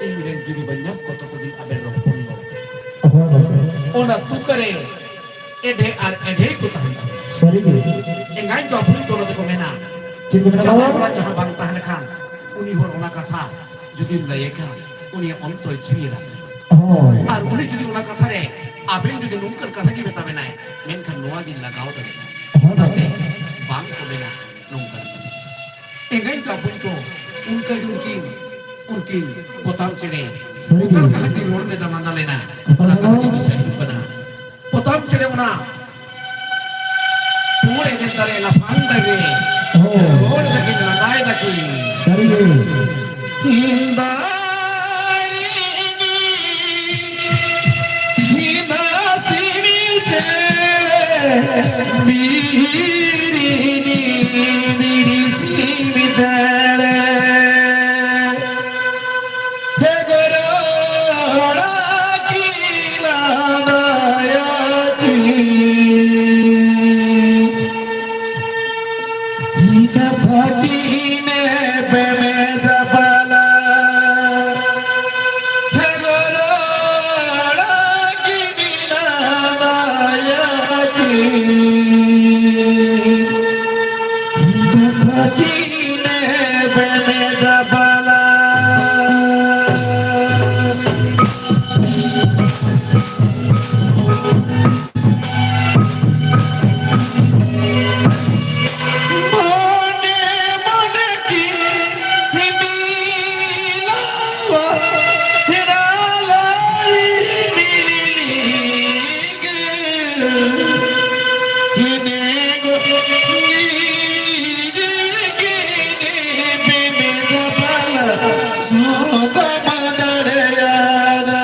ing ren juri banyak ko to din aben hopon do oh, betul. ona tukare edhe ar edhe ko tahan Sorry, King. engai to pun ko ko mena Kita kenapa? jahan ora jahan bang tahan kan uni hol ona katha judi layeka uni onto chira Oh, ar uni judi ona katha re aben judi nungkar katha ki beta benai menkan noa din lagao tare oh, onate betul. bang ko bena nungkar engai to pun ko unka unkin potam chede Sorry, ukal King. kaha ki rod ne damanda lena ona katha ki bisa hidup bana potam chede ona pure den tare la pandage Oh, rod daki nadai daki sorry, King. hindari hindasini chere miri simi chere hegara kila dayaki katha kine peme japala hegara kila dayaki katha kine peme japala mone mone kin himilawa hiralari milige hinego nige bime japala moga madare yada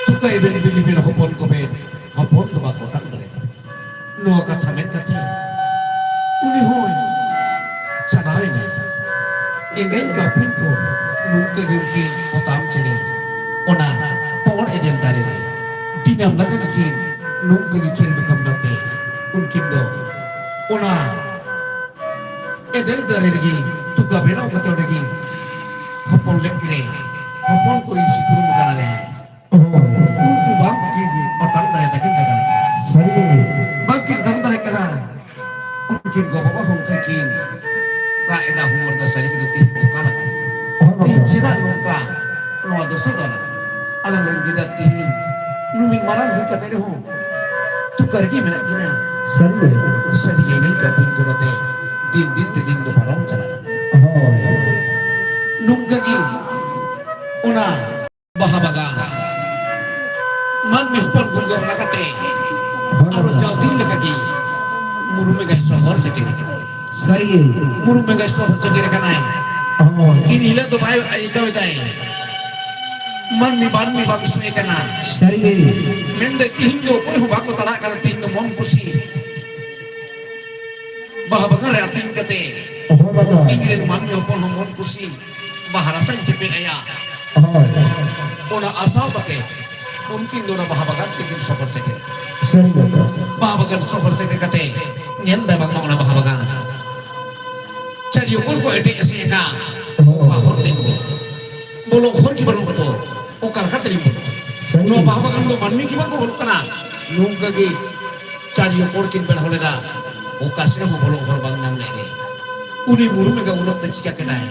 tukai ben bili ben hopon ko ben hopon to ba kotak bale no katha men katha uni hoy chanai nai engai ka pin ko nungka gurki potam chede ona pon edel dare rai dinam laka kin nungka kin bekam dape unkin do ona edel dare ri tuka benau katha degi hopon lekre hopon ko in sipur mukana le Oh, unku bang kiri otang dare takin dagan sorry, King. bangkin dang dare kana unkin go baba hong kakin ra eda humor da sari kitu ti kala kan Oh, ti betul. jena nungka no do sadana ala nang gida ti numin marang hu kata re ho tukar gi menak gina Sari. sadiyenin kapin kunote din te din do param chala Ahoy. nungka gi una bahabaga man mi hupon gulgor lakate aro jauh din lakagi muru me gai sohor se kene Sari. muru me gai sohor se kene kanai Ahoy. ini hila do bai ai kau dai man mi bang suai kana Sari. mende tihindo koi hu bako tana kana tihindo mon kusi bahabaga re ating kate Ahoy bata. ingren man mi hupon mon kusi baharasan cepe aya Ahoy. ona asa bate mungkin dona bahabagan tingin sohor se kene Sari bata. bahabagan sohor se kene kate nyen da bang mauna bahabagan cari ukul ko ede ese ka bahor te bolo khor ki baru betul ukar kata limbo Sari. no bahabagan do manmi ki bago bolo kana nungka ge cari ukul kin ben holega ukasnya mo bolo khor bang nang ne uni buru mega ulok te cika kedai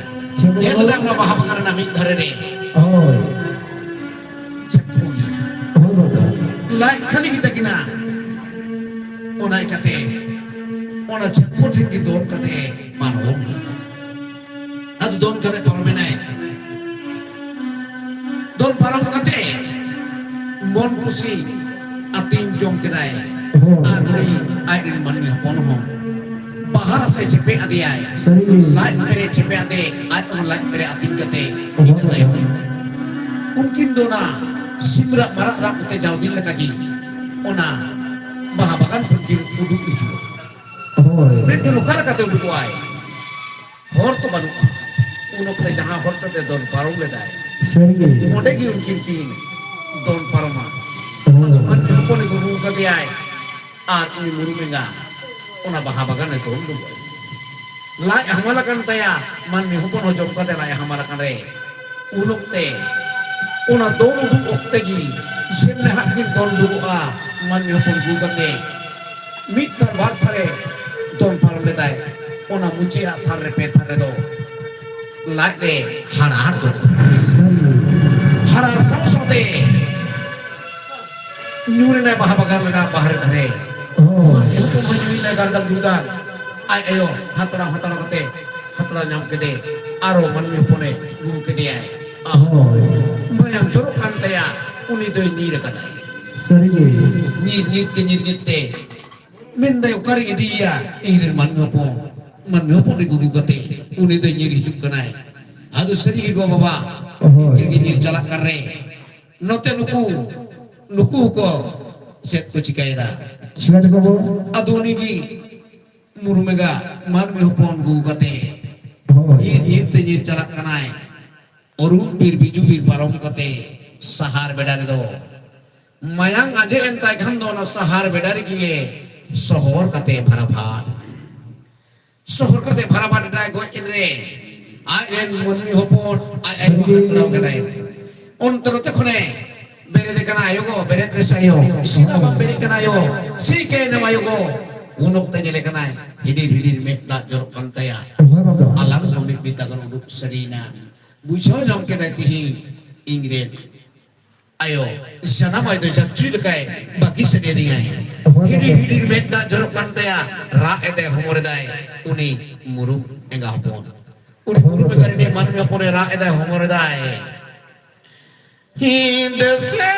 nyen da na bahabagan na mi dhare re Ahoy. cepugi Ahoy bata. lai khali kita kina onai kate ona cepu thingi don kate parom adu don kate parmenai don parom kate mon kusi atin jong kedai arni airin manni pon ho bahar se cepe adiai Sari. lai mere cepe ade ai on lai mere atin kate ina tayo mungkin dona simra marak rak te jauh din lagi ona bahabakan pergi uduk itu Ahoy. mereka luka kata uduk ai hor to banu unok te jaha hor to te don parum le dai Sari. mode gi unkin kin don parma Ahoy. man ko ni guru ka dia ai at ni muru menga ona bahabakan itu uduk lai hamala kan taya man mi hupon hojom ka te lai hamala kan re unok te una don uduk okte gi semne hakin don uduk a man mi hupon gu ka te mit tar bar thare don param le dai ona muche a thar re pe thare do lai de harar do Sari. harar samsote nyure na bahabagan le na bahar dhare Ahoy. itu majui na gargal dudan ai ayo hatara kate hatara nyam kede aro man mi hupone gu kede ai Ahoy. bayang jorok kan taya uni doi ni re kanai Sari. nyir te menda ukari dia ingin manyopo ni gugu kate uni te nyiri juk kanai adu seri go baba Ahoy. ke nyir jalak kare note nuku ko set ko cikaira Sari baba. adu ni gi murumega man mi hopon gugu kate Ahoy. nyir te nyir jalak kanai orun bir biju bir parom kate sahar bedare do mayang aje entai kham do na sahar bedare kiye sohor kate bharaphat dai go inre ai ren munni hopon ai ko hatraw kadai on torote khone bere de kana ayo go bere presayo sida bam bere kana ayo si ke na mayo go unok te jele kana hidir me da jorok kantaya Ahoy bata. alam komik bitagan uduk serina bujo jam ke dai tihi ingred ayo sana mai do jam chui kai bagi sene dingai hidir me da jorok kantaya ra ete homore dai uni murum enga hopon uni murum me garine man me hopone ra ete homore dai hind se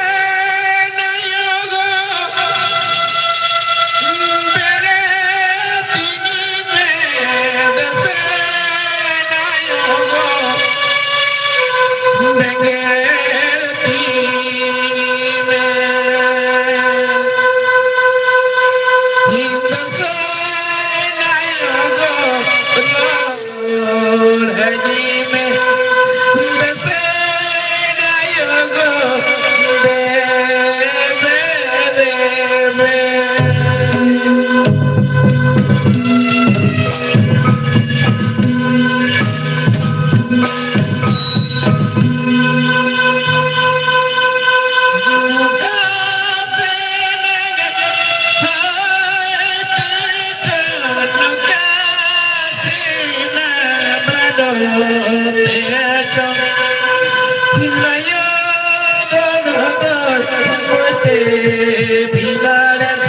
na yogo bere tini me dese na yogo bengel tini hind se na yogo rol haji me dese na yogo be be be Hinayo don hodor, fuerte pidaran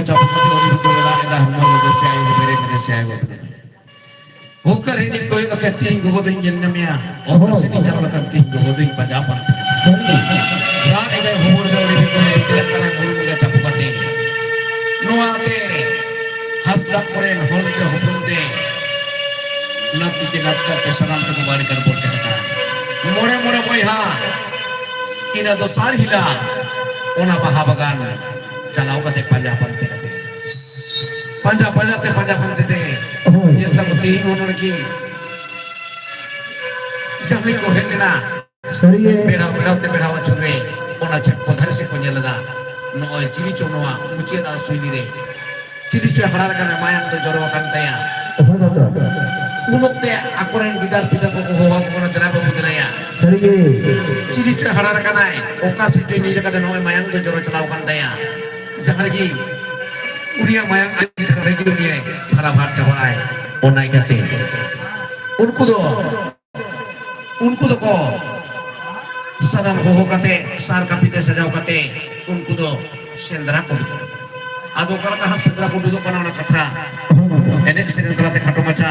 ka capu ka ori ko la eda mo de se ayo bere me se ayo hukar ini ko ino ka ting go do yen namya o se ni jang ka ting go do panjapan ra eda humur de ori ko ni kila kana mulu ka capu ka te noate hasda koren holte hupunte nati tinaka te sanam te bari kar bolte ka more more boy ha ina dosar hila ona baha bagan chalaw kate panjapan te kate panjapan te yen la ko ting ono ki sami ko henna Sariye. beda te beda wa churre ona chep ko dhar se ko nyelada no chili chonoa uche da suini re chili cho harar kana mayang do joro kan taya Oh betul. unokte akoren bidar ko howa ko na dra ko budaya Sariye. chili cho harar kana oka se to ni ka no mayang do joro chalaw kan taya jahar ki uria mayang an kare ki ni hara bhat chabalai onai kate unku do ko sanam ho kate sar kapite sajau kate unku do sendra ko ado kala ka sendra ko do kana na katha Oh betul. enek seri kalate khato macha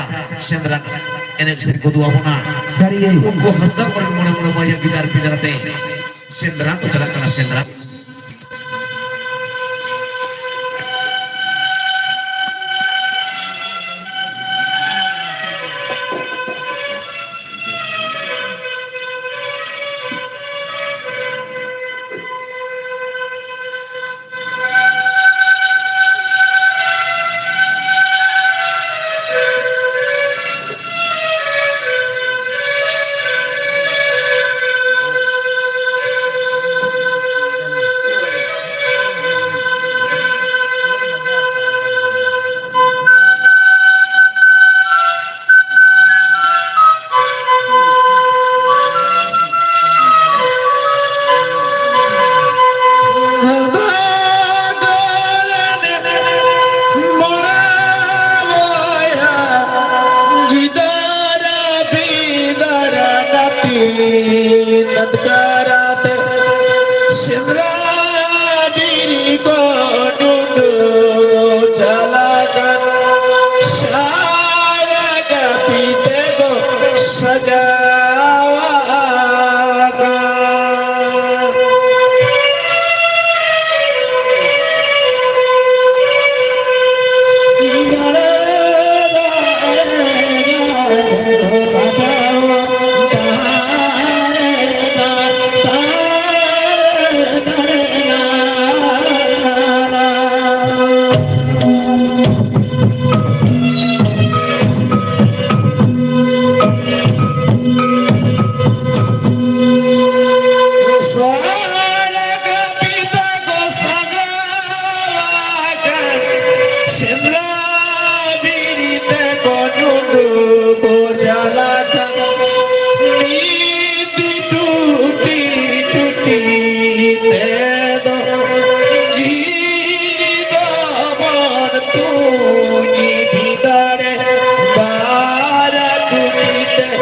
sendra enek seri ko dua bona Sariye. unku hasda kore mone mone baya bidar te sendra ko chala kana sendra Tuni bidare bara tunite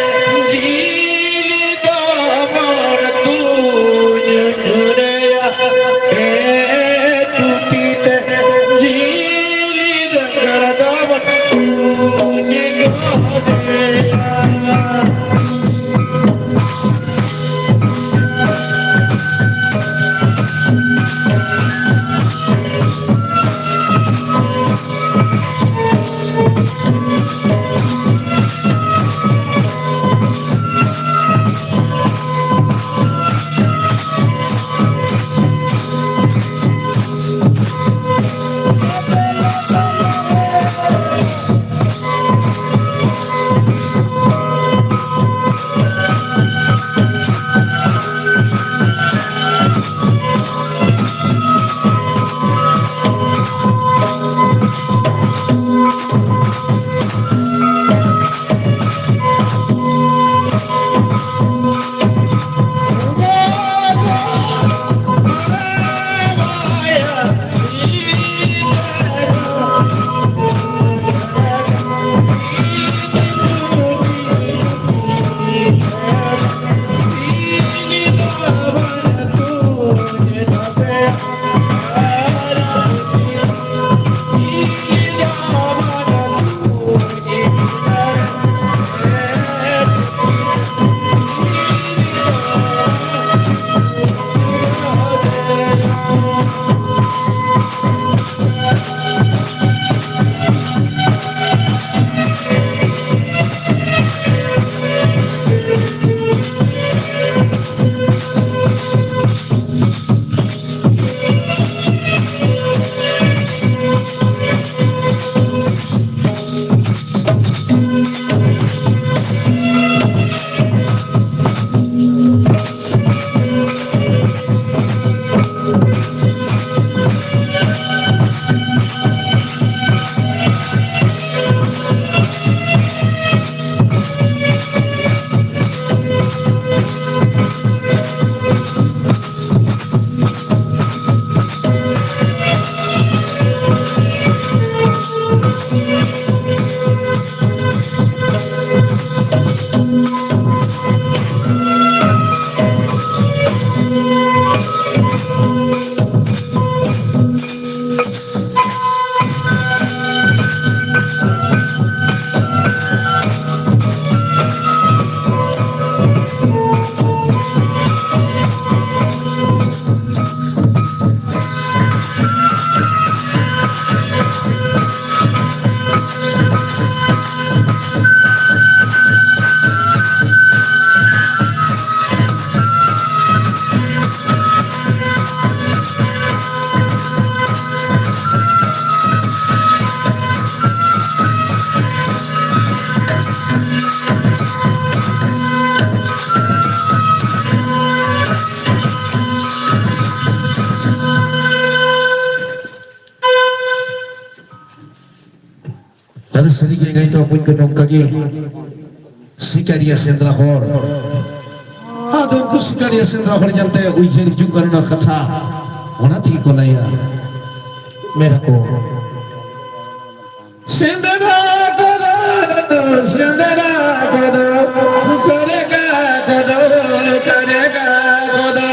Ada sering yang itu pun kenong kaki sikaria sendra hor. Adon ku sikaria sendra hor jante uijer juga na katha. Ona thi ko naya. Mera ko. Sendra kodo, sendra kodo, karega kodo, karega kodo.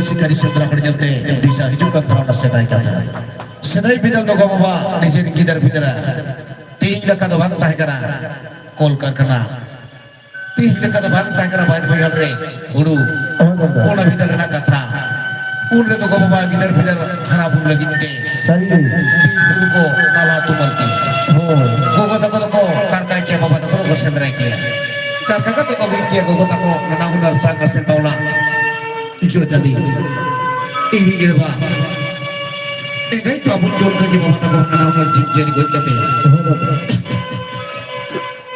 Sikari sendra hor jante bisa hijau kan terana sedai kata. Sedai bidal doga baba nijir kidar bidara. Ting laka do bang tahe kana kol karkana. Ting laka do bang tahe kana bain bayal re. Huru. Ona bidal na katha. Unre doga baba kidar bidar harap lagi te. Sari. Huru ko nala tumal ki. Gogo tako karkai ke baba tako ko sendra ki. Karka ka tako ki gogo tako nana hunar sanga sendaula. Ijo jadi ini gerba enggak itu abun jor kaki bapak tak boleh kenal dengan jim jadi gue kata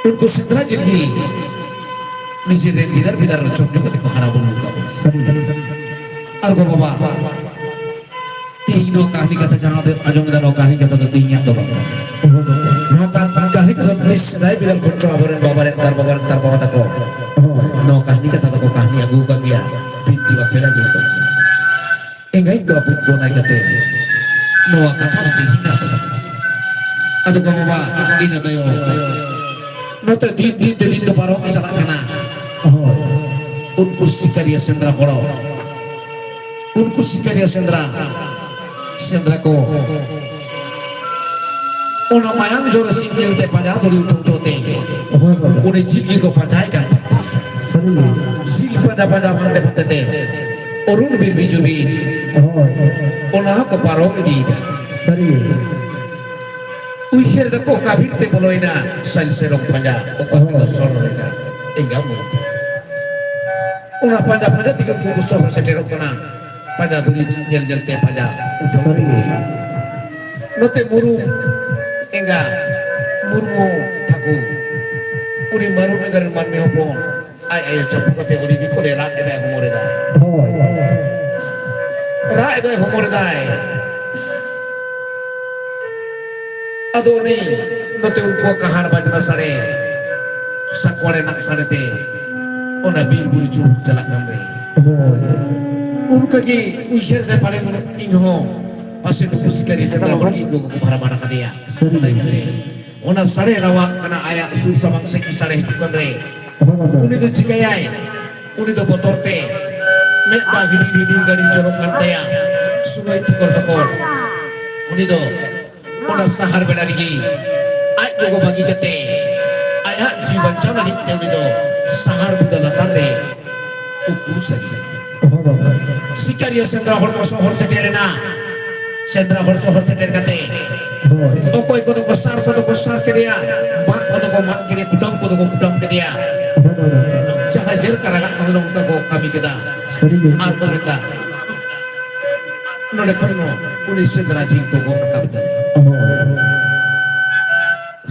unku sentra jadi nijirin tidak bidar cok juga teko harabun muka argo bapak tingno kahni kata jangan ada ajong dan kahni kata tingnya do bapak no kahni kata tis sedai bidar kunco abaran babaran tar bapak tak no kahni kata tak kahni agu kagia pinti wakila gitu enggak itu apun ko naik kate noa kata nanti hina tuh aduh kamu pak ini tayo nota di to paro misalnya kena unku sikaria sendra koro unku sikaria sendra ko ona mayang jora singgil te pada dulu tuntote une jilgi ko pajai kan sil pada mante te orun bir bijubin ona ko paro di Sari. Uihir da ko kabir te boloina sal serong panja o kate do sororina enggak mo una panja tiga gugus sohor seterok kana panja tuli nyel te panja Sorry. note muru enggak murmu thaku uri maru megar manme hopon ai ai chapu kate uri bikole rak eda homore da ra eda homore da ado ni note upo kahar bajna sare sakore nak sare te ona bir guru chu jalak gamre unkagi uihir de pare mun ingho pase tu kusikari chandra hoki go bhara mana kadia ona sare rawa kana aya sur samang seki sare hitukan re uni do cikayai uni do botorte me da hidi gadi jorok kantaya sungai tikor takor uni do ona sahar benarigi ai go bagi kate aya jiwan chana hitte uni do sahar budala tare ukur sagi sikaria sendra horko sohor seterena sendra hor sohor seter kate okoi ko sar ke dia mak ko mak ke dia kudang ko kudang ke dia jaga jer karaga kalong ka ko kami kita ar ko kita no le kono uni sendra jing ko ko kapita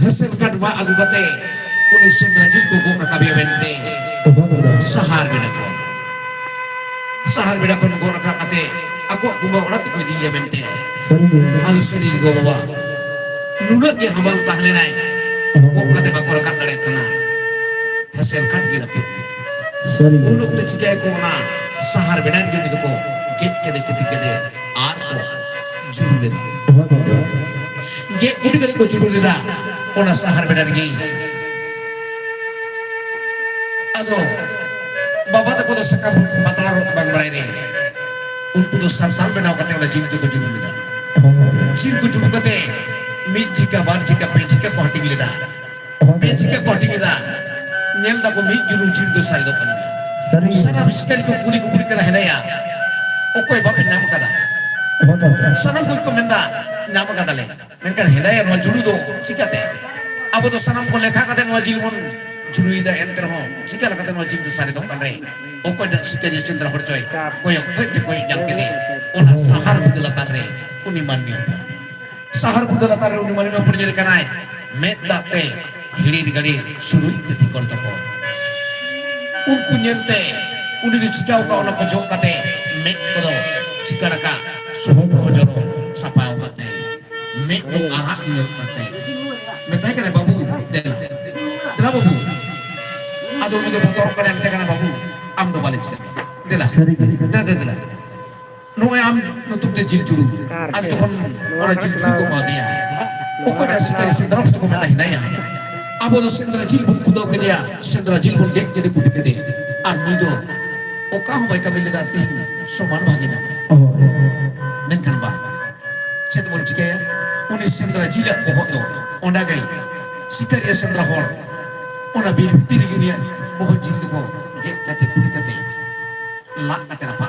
hasil kadwa agu kate uni sendra jing ko ko kabi bente sahar beda kon go rakate aku bawa ulat ko dia bente alu seni go bawa nunak dia habang tahle nai ko kate bakor katale tana hasil kat gira pu unuk te cikai ko na sahar bedan gitu ko get ke de kuti ke de ar ko juru de get kuti ke ko juru de da ona sahar bedan gi ado baba ta ko do sakam patla rot bang barai ne unku do santal benau kate ona jing ko juru de da jing ko juru kate mi jika bar jika pe jika ko hati gile da pe jika ko hati gile da nyel da ko mi juru jing do sari do pan sana sekali ko puli kana hedaya okoi bape nam kada sanam ko menda nam kada le menkan hedaya no juru do cikate abo do sanam ko lekha kate no jilmon juru ida enter ho cikala kate no jing do sari do pan re okoi da sekali cendra horcoy koyok koy jang kede ona sahar budula tarre uni manni sahar budala tare uni mani ma purjadi kanai met date hili di gali sului teti kor toko unku nyente uni di cikau ka ona pojok kate met kodo cikaraka sulu pojoro sapau kate met do arak di kate metai kana babu dela babu ado uni do motor kana ante kana babu am do balik dela dela no am nutup de jil juru al tukon ora jil juru ko dia oko da sikari sendra ko mena hidaya abo do sendra jil bun kudo ke dia sendra jil bun gek ke de kudu ke de ar nido oka ho bai kamil da tin soman bhage na men kan ba chet mon chike uni sendra jil ko hodo onda gai sikari sendra hor ona bir tiri dunia mo jil ko gek kate kudu kate lak kate na pa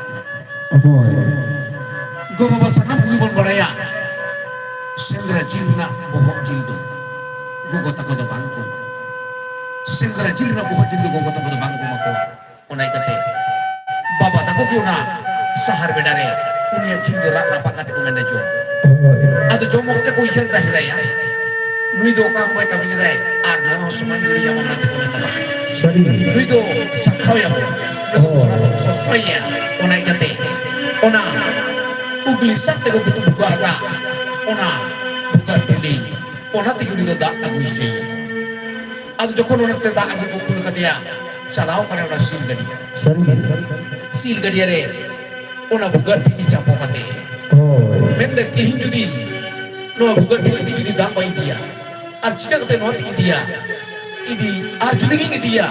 go baba sanam bugi bon baraya sendra jilna bohok jildo go gota ko do bangko sendra jilna bohok jildo go gota ko do bangko mako onai kate baba tako ki una sahar bedare unia jildo rak napa kate ko menda jo ado jomok te ko ihel dah hidaya nui do ka hoy kami dai ar no suman ni ya mona te ko menda nui do sakhaw ya ko kostoya onai kate ona ugli sakte ko gitu buka aga ona buka teli ona te guni da agu ise adu jokon ona te da agu ko kunu kadia salao kare ona sil gadia re ona buka teli chapo kate mende kihin judi no buka teli judi da pai dia ar chika kate no ti dia idi ar judi ni dia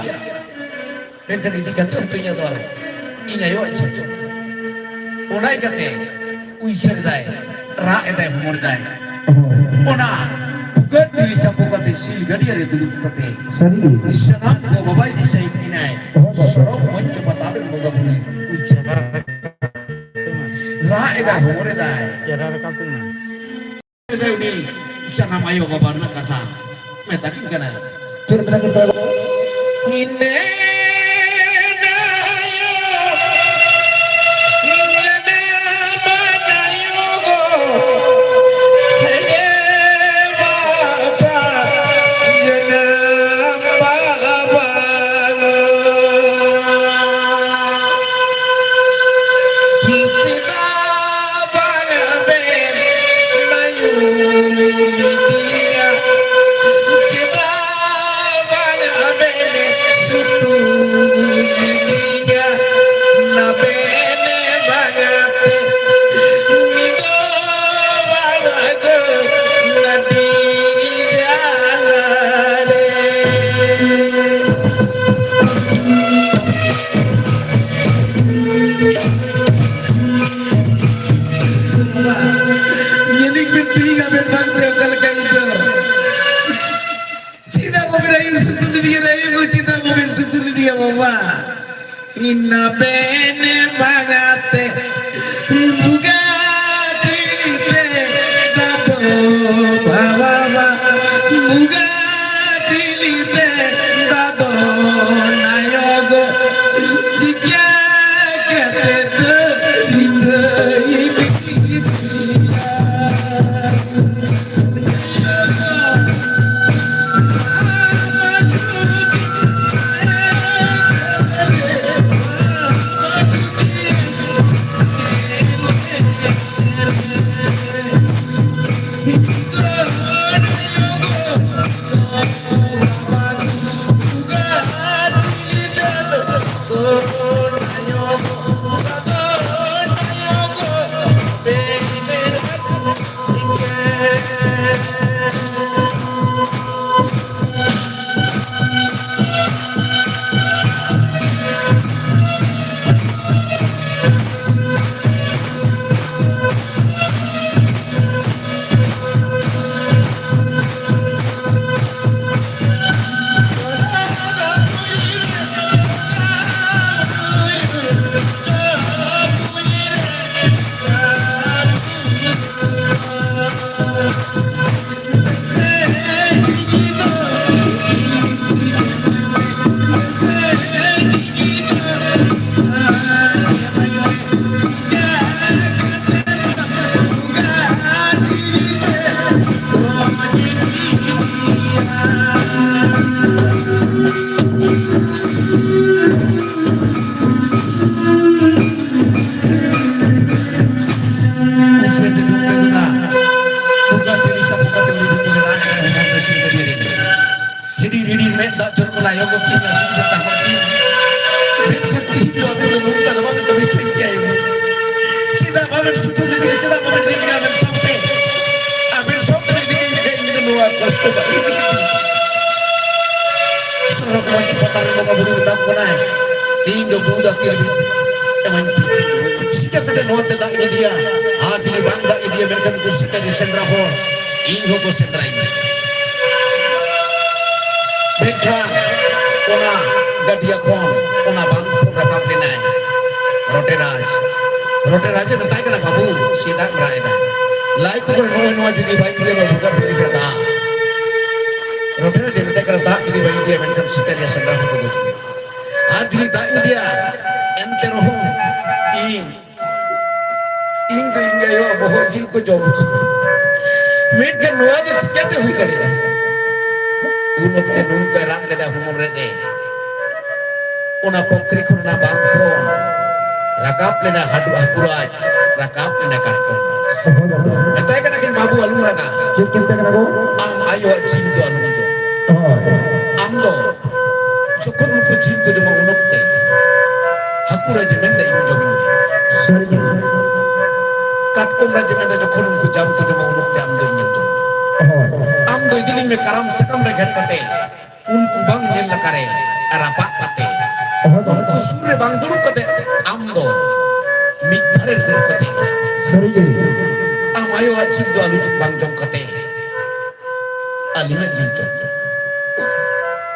menkan idi kate ontunya do ara inayo chicho onai kate uihir dai ra edai humor dai ona bugat dili chapu kate sil gadia re dulu kate sanam go babai di sai inai soro moncho patadun boga buni uihir ra edai humor dai edai uni Jangan ayo babar nak kata, metakin kena. Firman kita Ine Inna bene bagate ibuga tilite dato baba ibuga tilite dato nayogo sikya kete inde ibi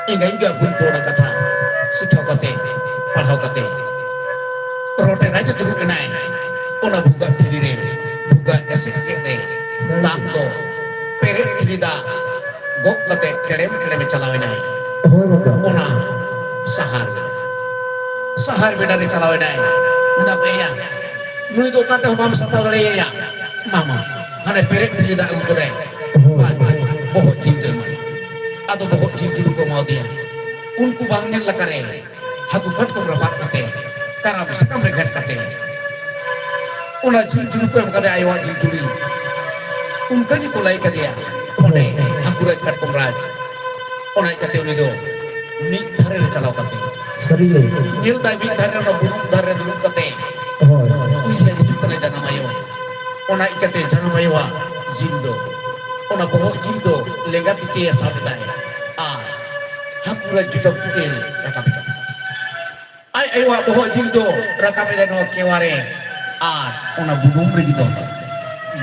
Ingat juga pun kau kata, sikau kate, padhau kate, rote raja tu kenai, ona buka diri buka kesik kene, tak do, peret kita gok kate kedem calawena ona sahar beda re calawena muda peya nui do kate humam sata gale ya mama hane peret kita aku kate बहुत चिंता मन आदो बहुत चिंता को माव दिया उनको बांगने लगा रहे हाथों घट को रपात करते कराब सकम रे घट करते उन्हें चिंता को हम कहते आयो चिंता ली उनका जी कोलाई कर दिया उन्हें हाकुराज घट को राज उन्हें कहते उन्हें दो मीट धरे रे चलाओ करते सही है नील दाई मीट धरे उन्हें बुनुम धरे दुरुम करते उसे रिचुक करने जाना मायो उन्हें कहते जाना मायो वा जिंदो ona bohok jildo lengat titi sabdai hakura jutam titi rakapika ai wa bohok jildo rakapika no keware ona budum regito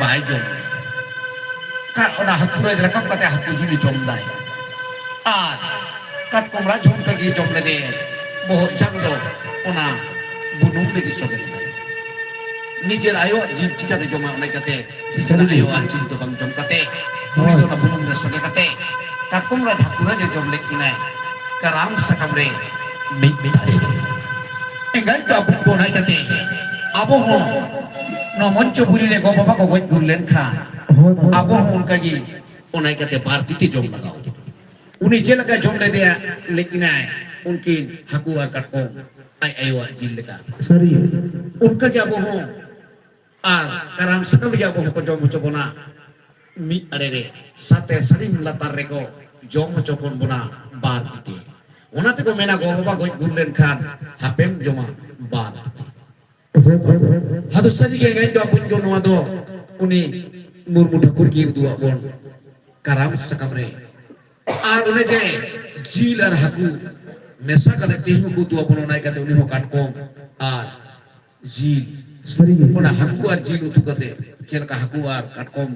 baijo ka ona hakura rakap kate haku jili jomdai kat komra jom kagi jomle de bohok jangdo ona budum regi sogai nijer ayo jil cikate joma onai kate bicara ayo jil to bang jom kate uni do na bunung re soge kate katkom ra thakura je jom lek kinai karam sakam re mik bitare de engai to apu ko nai kate abo ho no moncho buri re go baba ko goj gurlen kha abo ho unka gi onai kate barti te jom lagao uni je laga jom le dia lekinai unkin haku ar katkom ai ayo jil leka सही है unka gi abo ho karam sakam ya boh ko jom chobona mi arere sate sarim latar reko jom chokon bona bar titi onate ko mena go baba goj gurlen khan hapem joma bar titi hadu sari ge gai do apun jo no do uni murmu thakur ki dua bon karam sakam re ar une je jil ar haku mesa kate tehu ku dua bon nai kate uni ho katkom ar jil सही है ona haku ar jil utu kate chelka haku ar katkom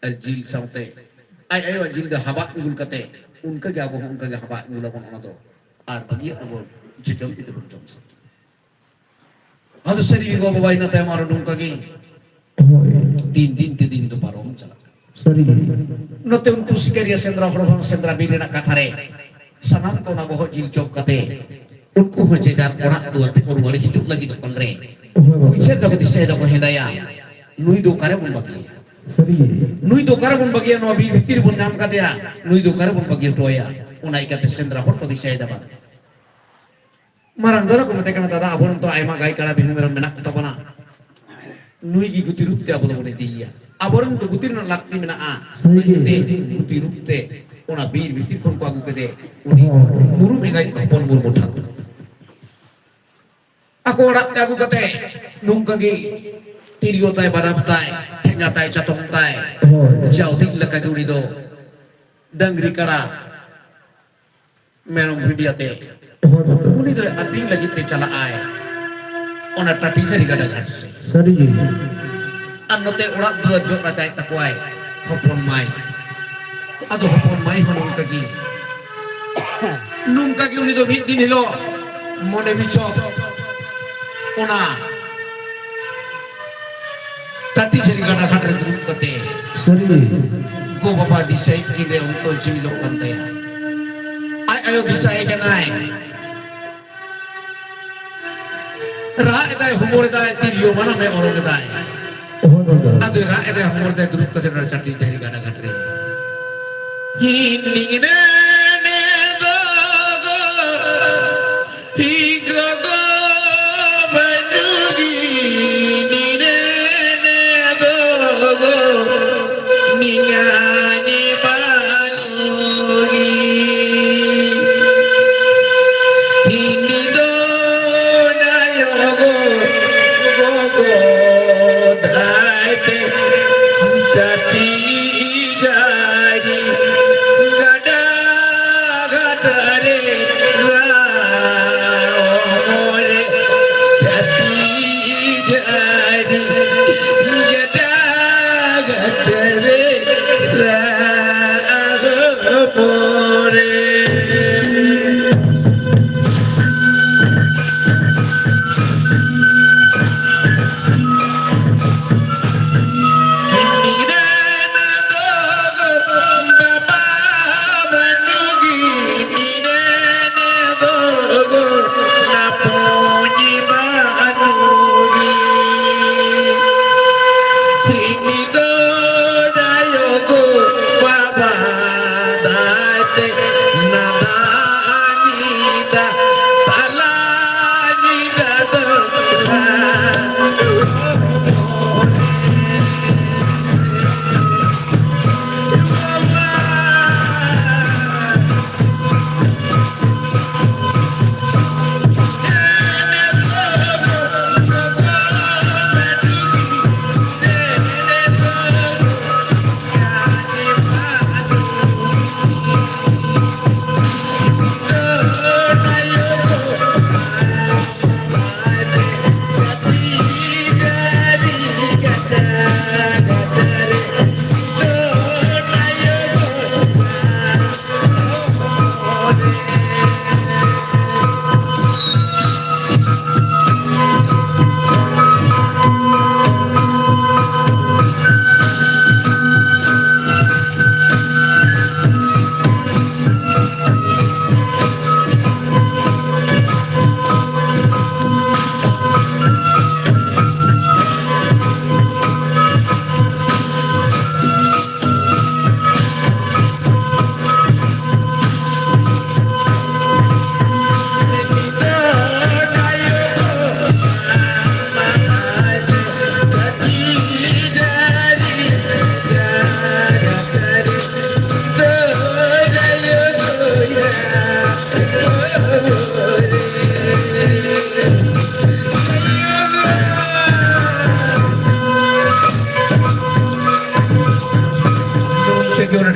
ar jil saute ai ayo jil da haba ngul kate unka ga bo unka ga haba ngul kon ona do ar bagi to bon jijom itu bon jom adu seri go babai na te maro dum kagi din to parom chala सही है note unku sikaria sendra prohon sendra bilena kathare sanam ko na boh jil job kate unku hoche jar pora duar te koru wale hijuk lagi to konre uicher da hodi saya da ko hedaya nui do kare bon bagi सही है nui do kare bon bagi no bi bitir bon nam kate ya nui do kare bon bagi toya unai kate sendra hor ko di saya da ba marang dara ko mate kana dada abon to aima gai kala bihu meron menak ta bana nui gi guti rup te abon bone diya abon to gutir na lakti mena nui te guti rup te ona bir bitir kon ko agu kede uni muru megai kapon mur muthaku aku orak te agu kate nungka gi tirio tai badap tai thenga tai chatong tai jau tik laka guri do dangri kara merom hidiate uni do ading lagi te chala ai ona tati jari gada ghat se सही है anote orak dua jok racai takwai hopon mai ado hopon mai honong kagi nungka gi uni do mid din hilo mone bichok ona tati jari gada ghat re drum kate सही है go baba disai ki re onto jiwi lok kante ai ayo disai kanai ra edai humor edai tirio mana me orong edai adu ra edai humor edai drum kate ra tati jari gada ghat re hinning ne ne do go hi go go banugi ni ne ne do go ni nyanyi banugi ini do na yo go go dai te jati jari gada gada re ra more jati jari gada gada re ra more da talani da da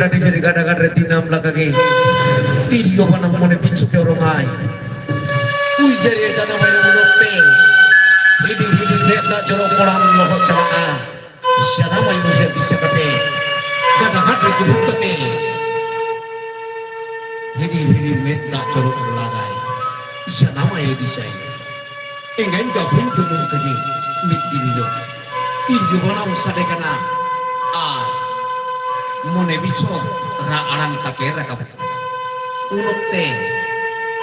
Tadi jadi kadang-kadang dinam lagi tirio panam mone bicu ke orang ay kui jadi cana mayu unope hidir beda jorok kolam lohok celaka sana mayu hidir bisa kate kadang-kadang itu kate hidir beda jorok lagai sana mayu disai enggak gabung gunung kadi mit dirido tirio panam sadekana mone bicho ra arang takera ka unokte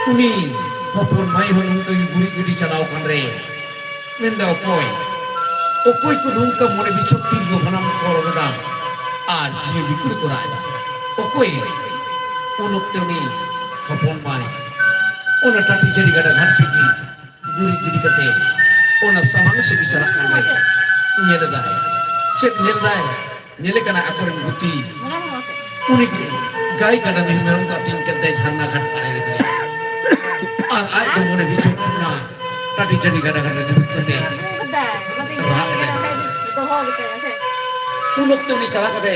kuni hopon mai honung ka guri chalao kan re menda okoi ko nungka mone bicho tigo manam koro gada a jiye bikur ko raida okoi unokte ni hopon mai ona tati jari gada ghar sigi guri kate ona samang se bicara kan re nyela dai chet nyela dai nyele kana akoren guti uni gai kada mehi merom ka tin kedai jharna ghat are gede ar ai do mone bicho na tadi jadi kada dibut kete ra kete unok to ni chala kete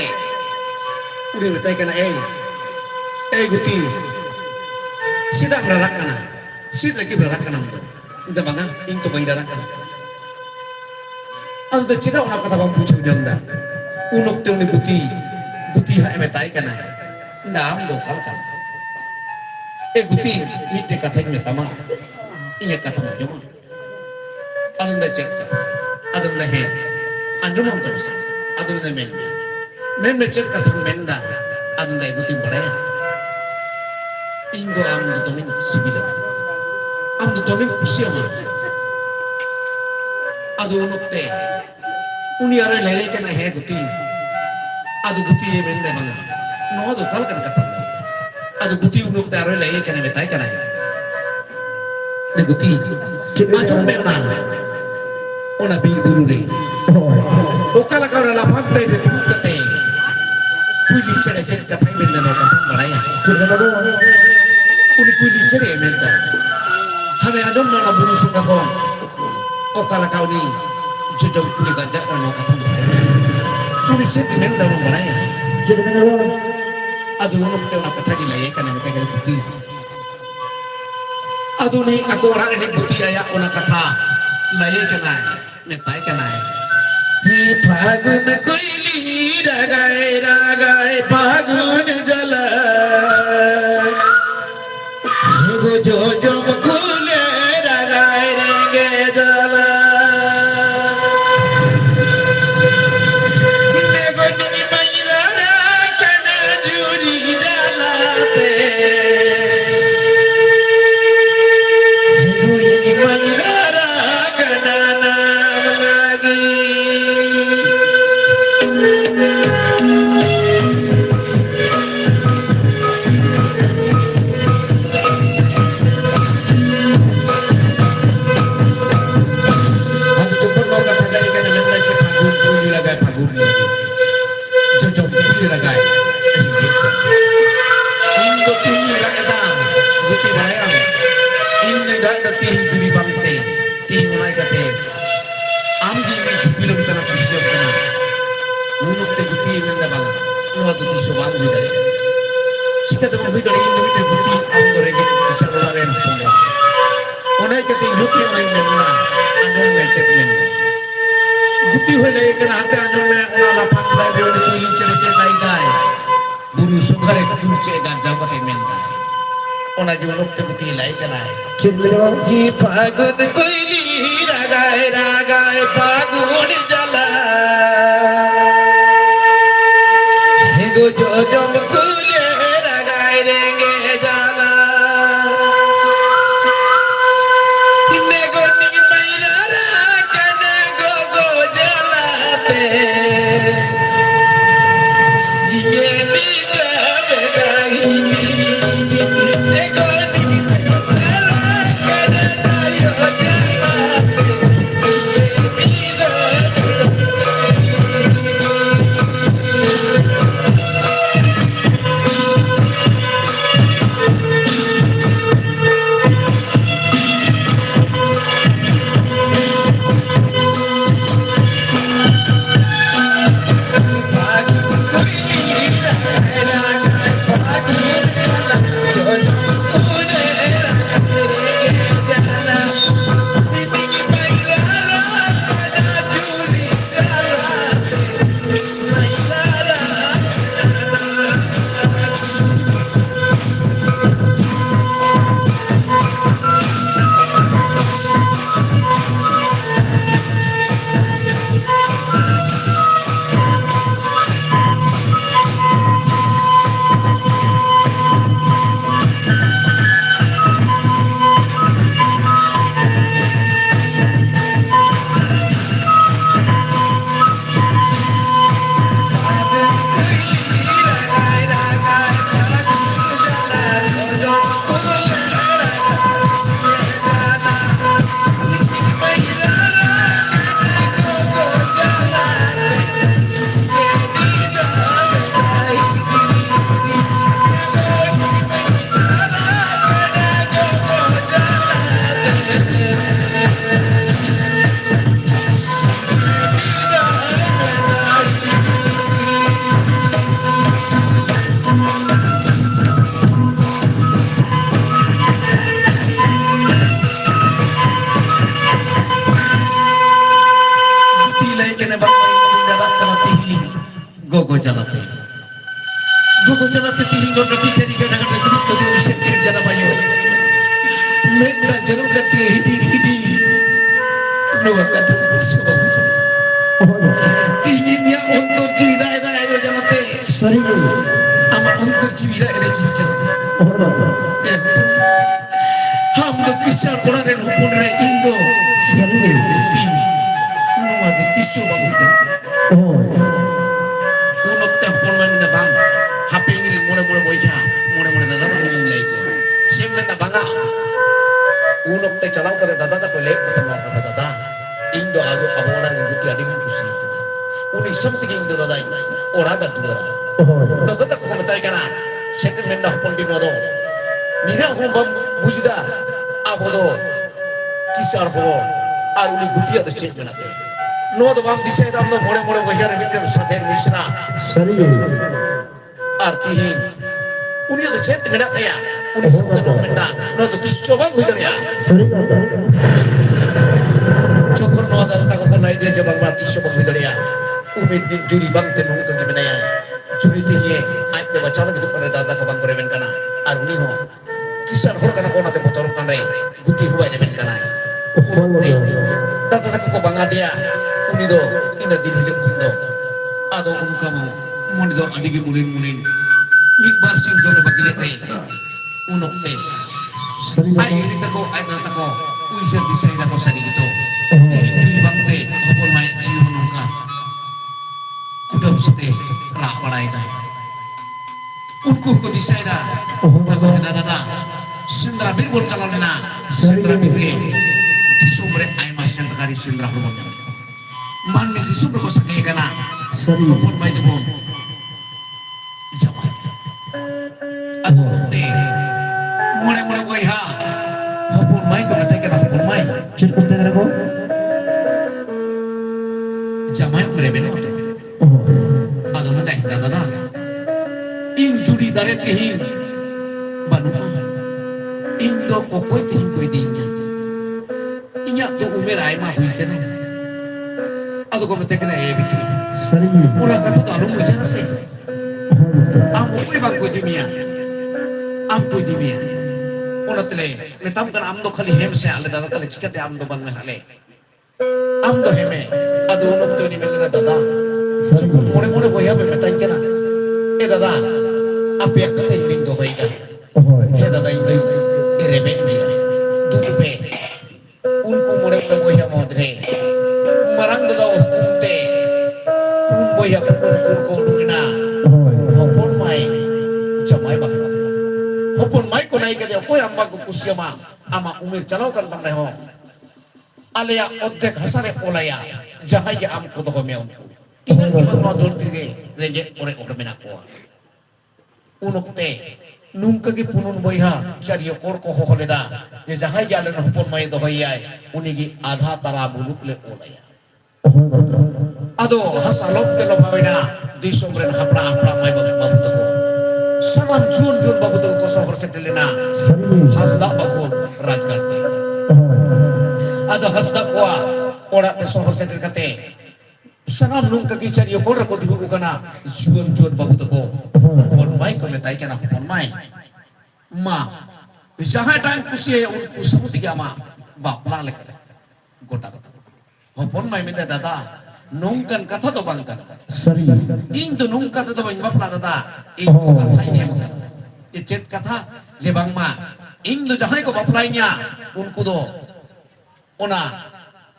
uni betai kana guti sidang rarak kana sid lagi berak kana mto inta banga into bai rarak kana anda cida una kata bang pucho janda unok te uni guti ha emetai kana ndam lokal kan guti mitte kata metama inga kata mo jom adunda chet adunda he anjum am tos adunda men chet kata menda adunda guti badaya indo am do tomin sibila am do tomin kusia ma adu unok te uni are lele kana he guti adu guti e mende banga no do kal kan kata adu guti unok te are lele kana betai kana de guti ajum mena ona bir buru de okala kana la phak de de kate kuili chere kata mende no kata baraya uni kuili chere menda hane ajum na buru suka ko okala kauni jujur kuli ganja no kata baraya uni chere menda no baraya adu unok te ona kata gila ye kana meka gila guti adu ni aku orang ini guti aya ona kata laye kana metai kana he phagun koili ragai phagun jala go jom kule ragai renge jala dah da tin juri bangte tin unai kate am di ni sebelum kana kusiap kana unuk te guti menda bala no guti sobang bidare jika teman bidare ini te guti am gore ge bisa ularen pondra unai kate guti unai menda anjong me cek men guti hole kana hate anjong me una lapang dai re uni tuili cere cere dai dai buru sungare kunce dan jawate menda ona junuk te guti lai kana hi fagun koili ragaye ragaye fagun jala he go jojom kule ragaye renge jala ne go ning maira rakane go go jala te singe ni ga begai ne go gogo jalate tihin do ki jadi kadang kadang duduk ko di sentir jana bayo meta jarum kati hidi no kata itu semua tinginnya untuk civida eda ayo jalate sorry ama untuk civida eda civida ham do kisah kuraren hupun re indo sorry tin no adi tisu bangun unok teh hupun mana bang HP ngirin mula-mula boyha mula-mula dada ko yung lay ko siyempre na banga unok tayo chalaw ka dada ko lay ko tama ka dada indo ago abona ng guti adig ko siya uni something indo dada ora ga dudara dada ko kumatay ka na siyempre menda hupon din mo do nila hong bam bujida abodo kisar ho aruli guti ado siyempre natin no do bam disay dam no mula-mula boyha rebitkan sa ten misna sorry artihin uni ada chat menak ya uni sabda dong menda no to coba guitar ya sorry kata cokor no ada tak ko nai dia jabang mati coba guitar ya umid din juri bang tenung to gimana ya juri tinggi ai te baca gitu pada data ka bang koremen kana aruni ho kisar hor kana kona te motor kan re guti huwa ne men kana data ko bang dia uni do ina dinile kundo ado kamu muni do adigi mulin mikbar sing jono bagile te unok te ay kita ko ay nata ko uiher disay na ko sa dito hindi bang te hapon may sinunong ka kudam sa te palay ta unko ko disay na tago na sindra birbol kalon na sindra birre disumbre ay mas sindra kari sindra lumon man ni disumbre ko sa kaya ka na hapon may tibon mulai boy ha hapun mai mai ko metai kana hopon mai Chat ko tengah ko. jamai umre beno to ado mata dada in judi dare tihin banu indo okoi tihin koi dinya inya to umer ai ma hui kana ado ko metai kana e bitu Sorry. ura kata to anu mujana se Betul. am okoi bang koi dimia am koi dimia ona tele metam kan am do khali hem se ale dada tele chikate am do ban me hale am do heme ado unok to ni melna dada Sorry. mone mone boya me metai kana e dada apa yang kata ingin do baik Oh. he dada indo reben me dudu pe unku mone mone boya modre marang dada unte un boya kun ko duina Oh. hopon mai jamai bakrat hopon mai ko nai kade ko amma ko kusiama ama umir chalaw kan tam reho alaya oddek hasare olaya jahai ge am ko do me unku tinang imang no dor tige reje ore ore menako unokte nungka gi punun boyha chariyo kor ko holeda je jahai jalen hopon mai do hoyai unigi adha tara buluk le olaya Oh. Betul. ado hasalok te lo bawina disomren hapra hapra mai babu to sanam jun jun babu to ko sohor setelena Sorry. hasda bakon rajgarte Oh. ado hasda ko ora te sohor setel kate sanam nungka gi chariyo kor ko dibu kana jun jun babu to ko hopon mai ko metai kana hopon mai ma jaha time kusi unku samuti gama bapla lek gota gota hopon mai minta dada nungkan kata to bang kana Sorry. ing to nung kata to bang bapla dada ing ko kata ini mo kana e chet kata je bang ma ing do jahai ko baplainya unku do ona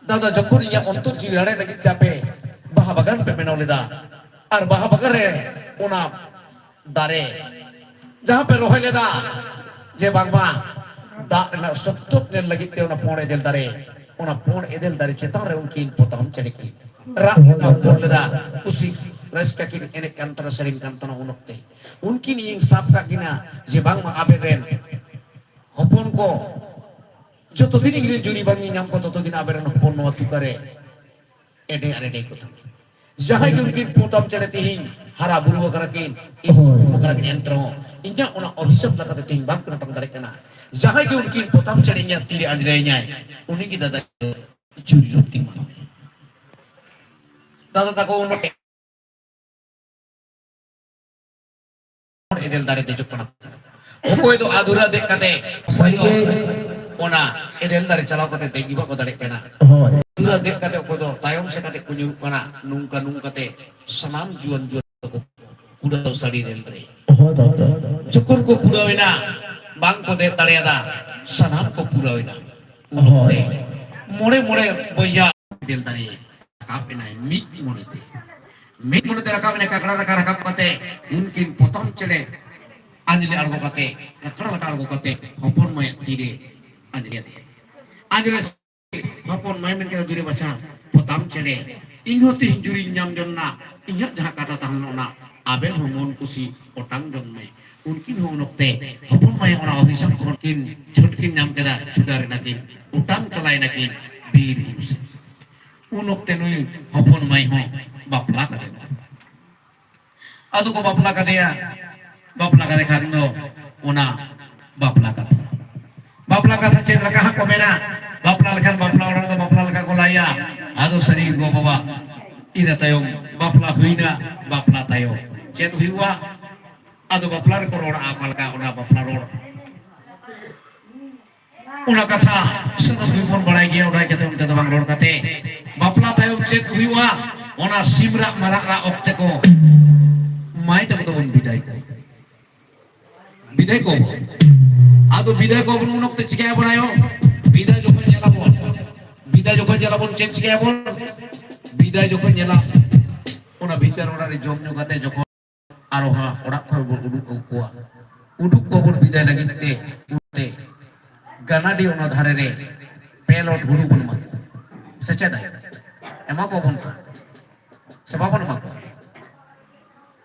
dada jokor nya ontor jirare lagi jape baha bagan pe menolida ar baha bagare ona dare jaha pe rohai leda je bang ma da na sottok ne lagi te ona pone del dare ona pon edel dari cetar re unkin potam cedeki rak na pon leda kusi reska kin enek kantara sering kantana unokte unkin ing sapka kina je bang ma aberen hopon ko joto din ingin juri bang nyam ko toto din aberen hopon no tukare ede are ko tam jahai unkin potam cedeti hing hara buru karakin ibu karakin entro inya ona obisap lakate ting bang kana tang tarik kana jahai unkin potam cedinya tiri anjrenya uni ki dada juri lukti mana dada tako unok edel dare te jokana okoi do adura dek kate okoi do ona edel dare chalaw kate te giba ko dare kana Oh. adura dek kate okoi do tayom se kate kunyu kana nungka kate sanam juan juan ko kuda sari rel re Oh. Betul. jokon ko kuda wena bang ko de tare ada sanam ko pura wena unok te more more boya del dari kapena mit monete rakapena kakara rakap kate mungkin potong cele anjli argo kate kakara argo kate hopon mai tire anjli hopon mai men ka dure baca potam cele inghoti injuri nyam jonna inyak jaha kata tahnona aben homon kusi potang jon mai unkin honokte hopon mai ona obisam khonkin chutkin nyam keda chudare nakin utang celai nakin bir urusan unok tenui hopon mai ho bapla kade adu ko bapla kade khando una bapla kata cen laka ko mena bapla lekhan bapla orang to bapla leka ko laya adu sari go baba ina tayong bapla huina bapla tayo cet huiwa adu bapla ko rora apal ka una bapla rora una kata sanam bipon balai gia udah kate unte tabang ror kate bapla tayong cet huiwa ona simra marak ra okte ko mai ta ko bidai ko ado bidai ko bun unok te chike bonayo bidai jokon jalabon cet chike bon bidai jokon nyala ona bitar ora re jom nyu kate jokon aroha orak ko uduk ko bon bidai lagi te ute ganadi ono dhare re pelot huru bon ma seceda ema ko bon to sebabon ma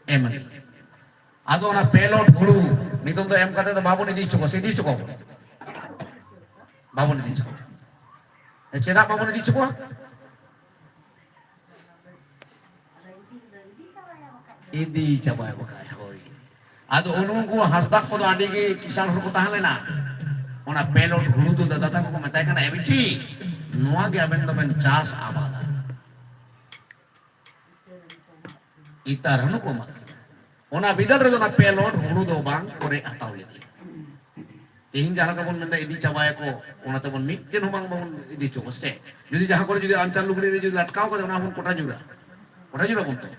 ema ado na pelot huru nitong to em kate to babon di choko sedi choko babon di cukup. Cedak babon di cukup. Idi coba bukai hoi. Ado unungku hasdak ko adi ki kisan huru tahan lena. Ona pelot hulu tu data ko metai kana ebiti. Noa ge aben doben chas abada. Itar hanu ko mak. Ona bidal re ona pelot hulu do bang kore atau lagi. Tihin jalan kabon menda idi coba ko ona tabon mitten humang bangun idi cukup ste. Jadi jaha kore jadi ancar lugri jadi latkau ko ona hun kota jura. Kota jura pun tu.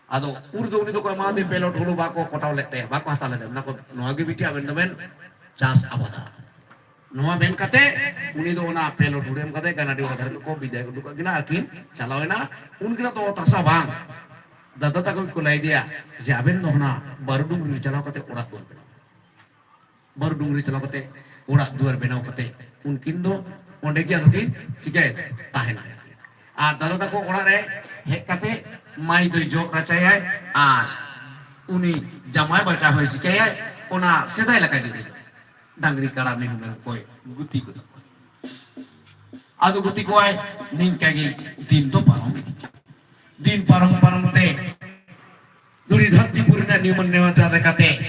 Ado urdo uni do ko amade pelot hulu bako kotaw lete bako hatal lete nako noage biti aben doben chas abada noa ben kate uni do na pelot hulu em kate kana di wadar ko biday ko gina akin chalawena un gina to tasa bang dada ta ko kulai dia je aben no na barudung ri chalaw kate orat duar benau barudung ri chalaw kate orat duar benau kate unkin do onde ki ado ki chikai tahen ar dada ta ko orat re hek kate mai doi jok racayai uni jamai baita hoi sikayai ona sedai lakai gitu dangri kara me humer koi guti ko adu guti koi ning kagi din to parong din parong te duri dharti purina niman newa char rekate